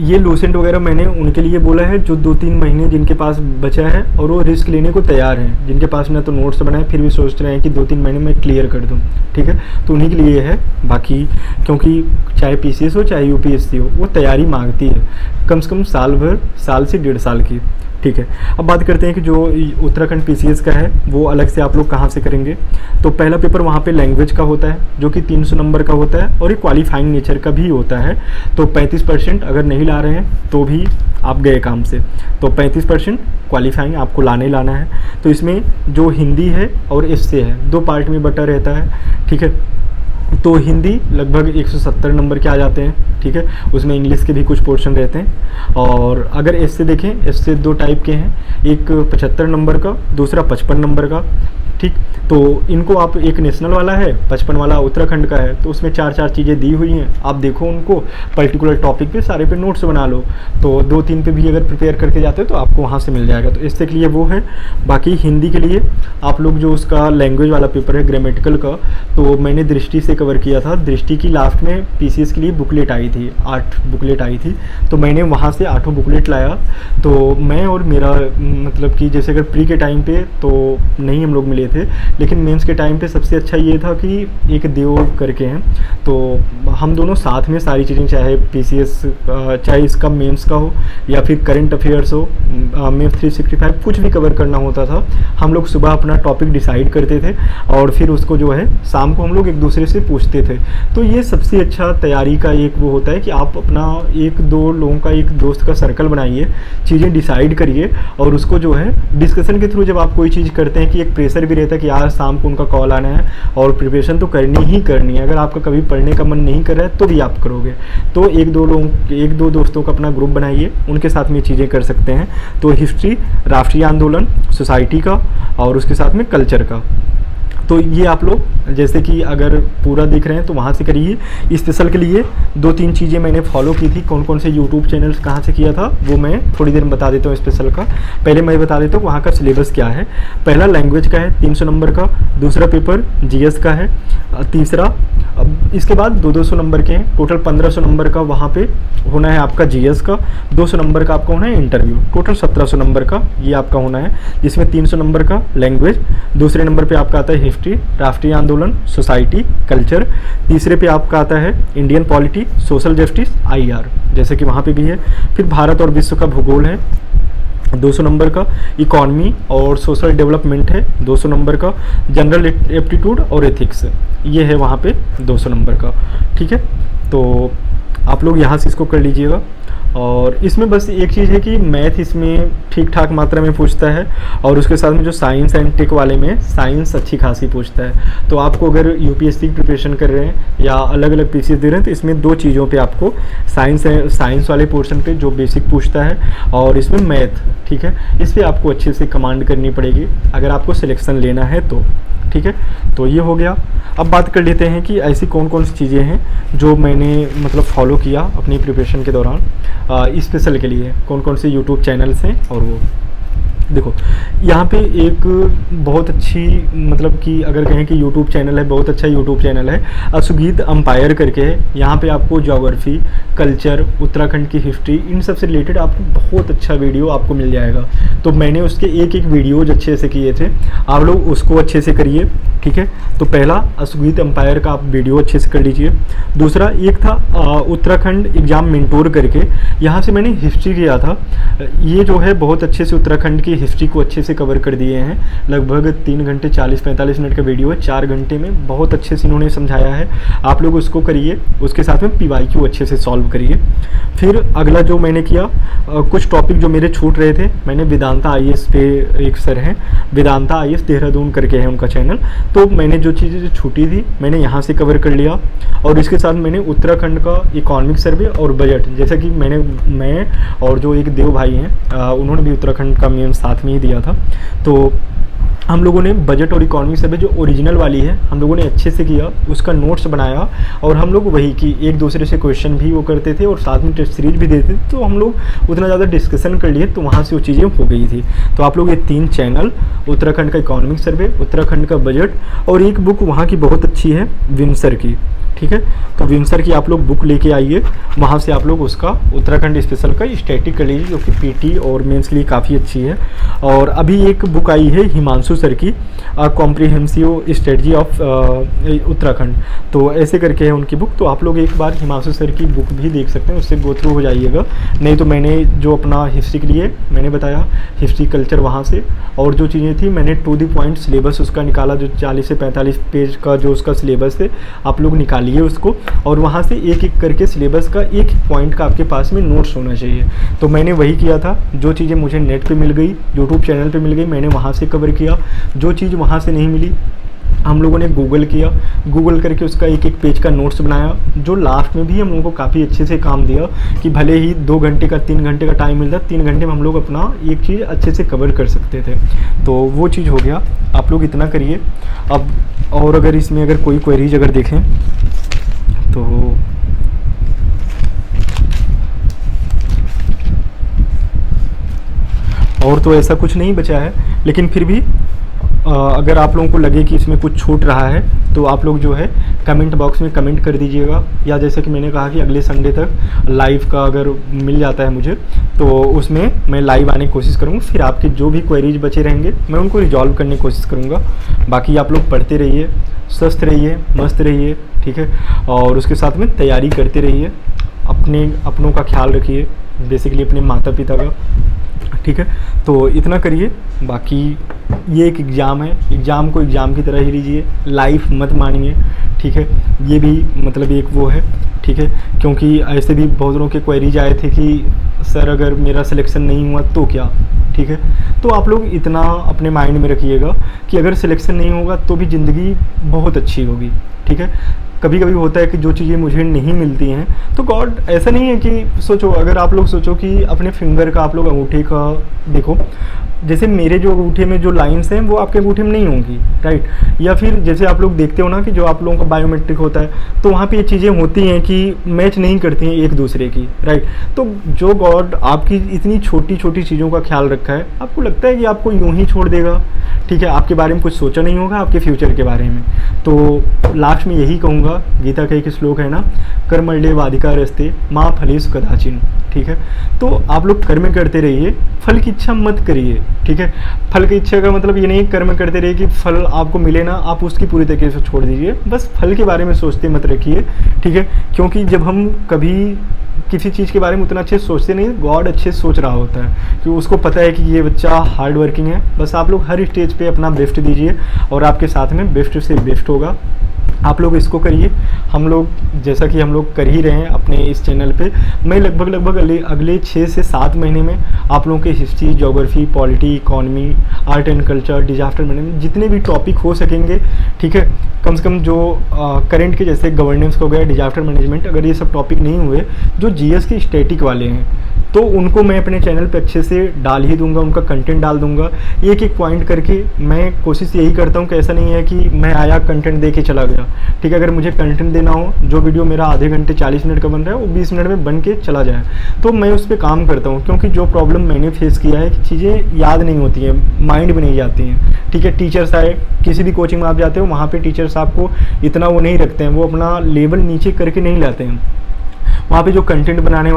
ये लोसेंट वगैरह मैंने उनके लिए बोला है जो 2-3 महीने जिनके पास बचा है और वो रिस्क लेने को तैयार हैं, जिनके पास ना तो नोट्स बनाए फिर भी सोच रहे हैं कि 2-3 महीने में क्लियर कर दूं। ठीक है, तो उन्हीं के लिए है। बाकी क्योंकि चाहे पीसीएस हो चाहे यूपीएससी हो, वो तैयारी मांगती है कम से कम साल भर, साल से 1.5 साल की। ठीक है, अब बात करते हैं कि जो उत्तराखंड पीसीएस का है वो अलग से आप लोग कहाँ से करेंगे। तो पहला पेपर वहाँ पे लैंग्वेज का होता है जो कि 300 नंबर का होता है और ये क्वालिफाइंग नेचर का भी होता है। तो 35% अगर नहीं ला रहे हैं तो भी आप गए काम से। तो 35% क्वालिफाइंग आपको लाना ही लाना है। तो इसमें जो हिंदी है और इससे है 2 पार्ट में बटा रहता है। ठीक है, तो हिंदी लगभग 170 नंबर के आ जाते हैं, ठीक है। उसमें इंग्लिश के भी कुछ पोर्शन रहते हैं। और अगर ऐसे देखें, ऐसे दो टाइप के हैं, एक 75 नंबर का, दूसरा 55 नंबर का, ठीक। तो इनको आप, एक नेशनल वाला है, 55 वाला उत्तराखंड का है, तो उसमें 4 चीज़ें दी हुई हैं। आप देखो उनको, पर्टिकुलर टॉपिक पे सारे पे नोट्स बना लो, तो 2-3 पे भी अगर प्रिपेयर करके जाते हो तो आपको वहाँ से मिल जाएगा। तो इससे के लिए वो है। बाकी हिंदी के लिए आप लोग जो उसका लैंग्वेज वाला पेपर है ग्रामेटिकल का, तो मैंने दृष्टि से कवर किया था। दृष्टि की लास्ट में पीसीएस के लिए बुकलेट आई थी, 8 बुकलेट आई थी, तो मैंने वहाँ से 8 बुकलेट लाया। तो मैं और मेरा मतलब कि जैसे अगर प्री के टाइम पे तो नहीं हम लोग मिले थे, लेकिन मेंस के टाइम पे सबसे अच्छा ये था कि एक देव करके हैं, तो हम दोनों साथ में सारी चीज़ें, चाहे पीसीएस, चाहे इसका मेंस का हो या फिर करंट अफेयर्स हो, मेंस 365 कुछ भी कवर करना होता था। हम लोग सुबह अपना टॉपिक डिसाइड करते थे और फिर उसको जो है शाम को हम लोग एक दूसरे से पूछते थे। तो ये सबसे अच्छा तैयारी का एक वो होता है कि आप अपना 1-2 लोगों का, एक दोस्त का सर्कल बनाइए, चीज़ें डिसाइड करिए और उसको जो है डिस्कशन के थ्रू जब आप कोई चीज़ करते हैं कि एक प्रेशर भी रहता है कि यार शाम को उनका कॉल आना है और प्रिपरेशन तो करनी ही करनी है। अगर आपका कभी पढ़ने का मन नहीं कर रहा है तो भी आप करोगे। तो 1-2 दोस्तों का अपना ग्रुप बनाइए, उनके साथ में चीज़ें कर सकते हैं। तो हिस्ट्री, राष्ट्रीय आंदोलन, सोसाइटी का और उसके साथ में कल्चर का, तो ये आप लोग जैसे कि अगर पूरा देख रहे हैं तो वहाँ से करिए। स्पेशल के लिए 2-3 चीज़ें मैंने फॉलो की थी। कौन कौन से यूट्यूब चैनल्स कहाँ से किया था वो मैं थोड़ी देर में बता देता हूँ। स्पेशल का पहले मैं बता देता हूँ वहाँ का सिलेबस क्या है। पहला लैंग्वेज का है 300 नंबर का, दूसरा पेपर जीएस का है, तीसरा, अब इसके बाद 200 नंबर के हैं, टोटल 1500 नंबर का वहाँ पे होना है आपका जीएस का, 200 नंबर का आपका होना है इंटरव्यू, टोटल 1700 नंबर का ये आपका होना है, जिसमें 300 नंबर का लैंग्वेज, दूसरे नंबर पे आपका आता है हिस्ट्री, राष्ट्रीय आंदोलन, सोसाइटी, कल्चर, तीसरे पे आपका आता है Indian polity, social justice, IR जैसे कि वहाँ पे भी है। फिर भारत और विश्व का भूगोल है 200 नंबर का, इकॉनमी और सोशल डेवलपमेंट है 200 नंबर का, जनरल एप्टीट्यूड और एथिक्स ये है वहाँ पे 200 नंबर का, ठीक है। तो आप लोग यहाँ से इसको कर लीजिएगा। और इसमें बस एक चीज़ है कि मैथ इसमें ठीक ठाक मात्रा में पूछता है और उसके साथ में जो साइंस एंड टेक वाले में साइंस अच्छी खासी पूछता है। तो आपको अगर यूपीएससी की प्रिपरेशन कर रहे हैं या अलग अलग पीसीएस दे रहे हैं तो इसमें 2 चीज़ों पे आपको साइंस वाले पोर्शन पे जो बेसिक पूछता है और इसमें मैथ, ठीक है, इस पर आपको अच्छे से कमांड करनी पड़ेगी अगर आपको सिलेक्शन लेना है तो, ठीक है। तो ये हो गया। अब बात कर लेते हैं कि ऐसी कौन कौन सी चीज़ें हैं जो मैंने मतलब फॉलो किया अपनी प्रिपरेशन के दौरान। स्पेशल के लिए कौन कौन से यूट्यूब चैनल्स हैं और वो देखो यहाँ पे एक बहुत अच्छी मतलब कि अगर कहें कि यूट्यूब चैनल है, बहुत अच्छा यूट्यूब चैनल है, असुगीत अंपायर करके है। यहाँ पे आपको ज्योग्राफी, कल्चर, उत्तराखंड की हिस्ट्री, इन सब से रिलेटेड आपको बहुत अच्छा वीडियो आपको मिल जाएगा। तो मैंने उसके एक वीडियोज अच्छे से किए थे, आप लोग उसको अच्छे से करिए, ठीक है। तो पहला असुगीत अंपायर का आप वीडियो अच्छे से कर लीजिए। दूसरा एक था उत्तराखंड एग्जाम मेंटोर करके, यहाँ से मैंने हिस्ट्री किया था। ये जो है बहुत अच्छे से उत्तराखंड की हिस्ट्री को अच्छे से कवर कर दिए हैं। लगभग 3 घंटे 40-45 मिनट का वीडियो है, 4 घंटे में बहुत अच्छे से इन्होंने समझाया है। आप लोग उसको करिए, उसके साथ में पीवाईक्यू अच्छे से सॉल्व करिए। फिर अगला जो मैंने किया, कुछ टॉपिक जो मेरे छूट रहे थे, मैंने वेदांता आईएएस पे एक सर हैं, वेदांता आईएएस देहरादून करके है उनका चैनल, तो मैंने जो चीज़ें जो छूटी थी मैंने यहाँ से कवर कर लिया। और इसके साथ मैंने उत्तराखंड का इकोनॉमिक सर्वे और बजट, जैसा कि मैं और जो एक देव भाई हैं उन्होंने भी उत्तराखंड का मेन साथ में ही दिया था। तो हम लोगों ने बजट और इकोनॉमिक सर्वे जो ओरिजिनल वाली है हम लोगों ने अच्छे से किया, उसका नोट्स बनाया और हम लोग वही कि एक दूसरे से क्वेश्चन भी वो करते थे और साथ में टेस्ट सीरीज भी देते थे। तो हम लोग उतना ज़्यादा डिस्कशन कर लिए तो वहाँ से वो चीज़ें हो गई थी। तो आप लोग ये 3 चैनल, उत्तराखंड का इकोनॉमिक सर्वे, उत्तराखंड का बजट और एक बुक वहाँ की बहुत अच्छी है विंसर की, ठीक है। तो विंसर की आप लोग बुक लेके आइए, वहाँ से आप लोग उसका उत्तराखंड स्पेशल का स्टैटिक कर लीजिए जो कि पीटी और मेंस के लिए काफ़ी अच्छी है। और अभी एक बुक आई है हिमांशु सर की, कॉम्प्रिहेंसिव स्ट्रेटजी ऑफ उत्तराखंड, तो ऐसे करके है उनकी बुक। तो आप लोग एक बार हिमांशु सर की बुक भी देख सकते हैं, उससे गो थ्रू हो जाइएगा। नहीं तो मैंने जो अपना हिस्ट्री के लिए मैंने बताया हिस्ट्री कल्चर वहाँ से, और जो चीज़ें थी मैंने टू द पॉइंट सिलेबस उसका निकाला, जो 40 से 45 पेज का जो उसका सिलेबस है आप लोग निकालिए उसको, और वहाँ से एक एक करके सिलेबस का एक पॉइंट का आपके पास में नोट्स होना चाहिए। तो मैंने वही किया था, जो चीज़ें मुझे नेट पे मिल गई, यूट्यूब चैनल पे मिल गई, मैंने वहाँ से कवर किया। जो चीज़ वहाँ से नहीं मिली हम लोगों ने गूगल किया, गूगल करके उसका एक एक पेज का नोट्स बनाया, जो लास्ट में भी हम लोगों को काफ़ी अच्छे से काम दिया कि भले ही 2 घंटे का 3 घंटे का टाइम मिलता, 3 घंटे में हम लोग अपना एक चीज़ अच्छे से कवर कर सकते थे। तो वो चीज़ हो गया, आप लोग इतना करिए। अब और अगर इसमें अगर कोई क्वेरीज अगर देखें तो और तो ऐसा कुछ नहीं बचा है, लेकिन फिर भी अगर आप लोगों को लगे कि इसमें कुछ छूट रहा है तो आप लोग जो है कमेंट बॉक्स में कमेंट कर दीजिएगा, या जैसे कि मैंने कहा कि अगले संडे तक लाइव का अगर मिल जाता है मुझे तो उसमें मैं लाइव आने की कोशिश करूँगा। फिर आपके जो भी क्वेरीज बचे रहेंगे मैं उनको रिजॉल्व करने की कोशिश करूँगा। बाकी आप लोग पढ़ते रहिए, स्वस्थ रहिए, मस्त रहिए, ठीक है, और उसके साथ में तैयारी करते रहिए, अपनों का ख्याल रखिए, बेसिकली अपने माता पिता का, ठीक है। तो इतना करिए। बाकी ये एक एग्ज़ाम है, एग्ज़ाम को एग्ज़ाम की तरह ही लीजिए, लाइफ मत मानिए, ठीक है। ये भी मतलब एक वो है, ठीक है, क्योंकि ऐसे भी बहुत लोगों के क्वेरीज आए थे कि सर अगर मेरा सिलेक्शन नहीं हुआ तो क्या, ठीक है। तो आप लोग इतना अपने माइंड में रखिएगा कि अगर सिलेक्शन नहीं होगा तो भी ज़िंदगी बहुत अच्छी होगी, ठीक है। कभी कभी होता है कि जो चीज़ें मुझे नहीं मिलती हैं तो गॉड, ऐसा नहीं है कि सोचो, अगर आप लोग सोचो कि अपने फिंगर का आप लोग अंगूठे का देखो, जैसे मेरे जो अंगूठे में जो लाइंस हैं वो आपके अंगूठे में नहीं होंगी, राइट। या फिर जैसे आप लोग देखते हो ना कि जो आप लोगों का बायोमेट्रिक होता है तो वहाँ पे ये चीज़ें होती हैं कि मैच नहीं करती हैं एक दूसरे की, राइट। तो जो गॉड आपकी इतनी छोटी छोटी चीज़ों का ख्याल रखा है, आपको लगता है कि आपको यूं ही छोड़ देगा, ठीक है, आपके बारे में कुछ सोचा नहीं होगा, आपके फ्यूचर के बारे में। तो लास्ट में यही कहूँगा, गीता का एक श्लोक है ना, कर्मण्ये वाधिकारस्ते माँ फलेषु कदाचिन, ठीक है। तो आप लोग कर्म करते रहिए, फल की इच्छा मत करिए, ठीक है। फल की इच्छा का मतलब ये नहीं कर्म करते रहिए कि फल आपको मिले ना, आप उसकी पूरी तरीके से छोड़ दीजिए, बस फल के बारे में सोचते मत रखिए, ठीक है। क्योंकि जब हम कभी किसी चीज़ के बारे में उतना अच्छे से सोचते नहीं, गॉड अच्छे से सोच रहा होता है कि उसको पता है कि ये बच्चा हार्ड वर्किंग है। बस आप लोग हर स्टेज पे अपना बेस्ट दीजिए और आपके साथ में बेस्ट से बेस्ट होगा। आप लोग इसको करिए, हम लोग जैसा कि हम लोग कर ही रहे हैं अपने इस चैनल पे। मैं लगभग अगले 6 से 7 महीने में आप लोगों के history, geography, polity, economy, art and culture, disaster management, जितने भी टॉपिक हो सकेंगे, ठीक है, कम से कम जो करंट के जैसे गवर्नेंस हो गया, डिजास्टर मैनेजमेंट, अगर ये सब टॉपिक नहीं हुए, जो जीएस के स्टैटिक वाले हैं तो उनको मैं अपने चैनल पे अच्छे से डाल ही दूंगा, उनका कंटेंट डाल दूंगा एक एक पॉइंट करके। मैं कोशिश यही करता हूँ कि ऐसा नहीं है कि मैं आया कंटेंट दे के चला गया, ठीक है। अगर मुझे कंटेंट देना हो, जो वीडियो मेरा आधे घंटे 40 मिनट का बन रहा है वो 20 मिनट में बन के चला जाए, तो मैं उस पर काम करता हूँ। क्योंकि जो प्रॉब्लम मैंने फेस किया है कि चीज़ें याद नहीं होती हैं, माइंड में नहीं जाती हैं, ठीक है। टीचर्स आए, किसी भी कोचिंग में आप जाते हो वहाँ पर टीचर्स आपको इतना वो नहीं रखते हैं, वो अपना लेवल नीचे करके नहीं लाते हैं। वहाँ पे जो कंटेंट बनाने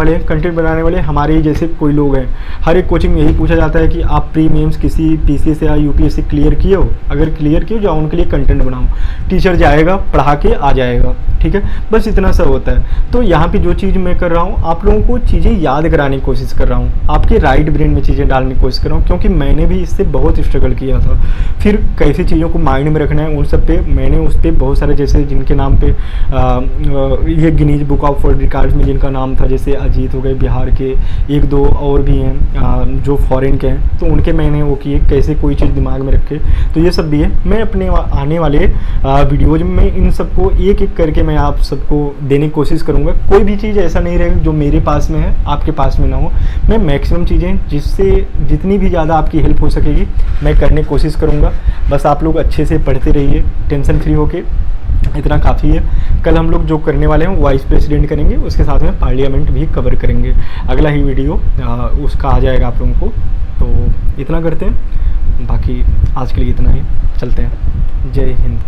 वाले हमारे जैसे कोई लोग हैं। हर एक कोचिंग में यही पूछा जाता है कि आप प्री मेंस किसी पीसीएस या यूपीएससी क्लियर किए हो, अगर क्लियर किए हो जाओ उनके लिए कंटेंट बनाओ। टीचर जाएगा, पढ़ा के आ जाएगा, ठीक है, बस इतना सा होता है। तो यहाँ पे जो चीज़ मैं कर रहा हूँ, आप लोगों को चीज़ें याद कराने की कोशिश कर रहा हूँ, आपके राइट ब्रेन में चीज़ें डालने की कोशिश कर रहा हूँ, क्योंकि मैंने भी इससे बहुत स्ट्रगल किया था। फिर कैसे चीज़ों को माइंड में रखना है, उन सब पे मैंने उस पर बहुत सारे, जैसे जिनके नाम पे ये Guinness book of world records में जिनका नाम था, जैसे अजीत हो गए बिहार के, 1-2 और भी हैं जो फॉरेन के हैं, तो उनके मैंने वो किए कैसे कोई चीज़ दिमाग में रखे। तो ये सब भी है, मैं अपने आने वाले वीडियोज में इन सबको एक एक करके मैं आप सबको देने की कोशिश करूँगा। कोई भी चीज़ ऐसा नहीं रहेगा जो मेरे पास में है आपके पास में ना हो। मैं मैक्सिमम चीज़ें जिससे जितनी भी ज़्यादा आपकी हेल्प हो सकेगी मैं करने की कोशिश करूँगा। बस आप लोग अच्छे से पढ़ते रहिए, टेंशन फ्री होके, इतना काफ़ी है। कल हम लोग जो करने वाले हैं वाइस प्रेसिडेंट करेंगे, उसके साथ में पार्लियामेंट भी कवर करेंगे। अगला ही वीडियो उसका आ जाएगा आप लोगों को। तो इतना करते हैं, बाकी आज के लिए इतना ही, चलते हैं। जय हिंद।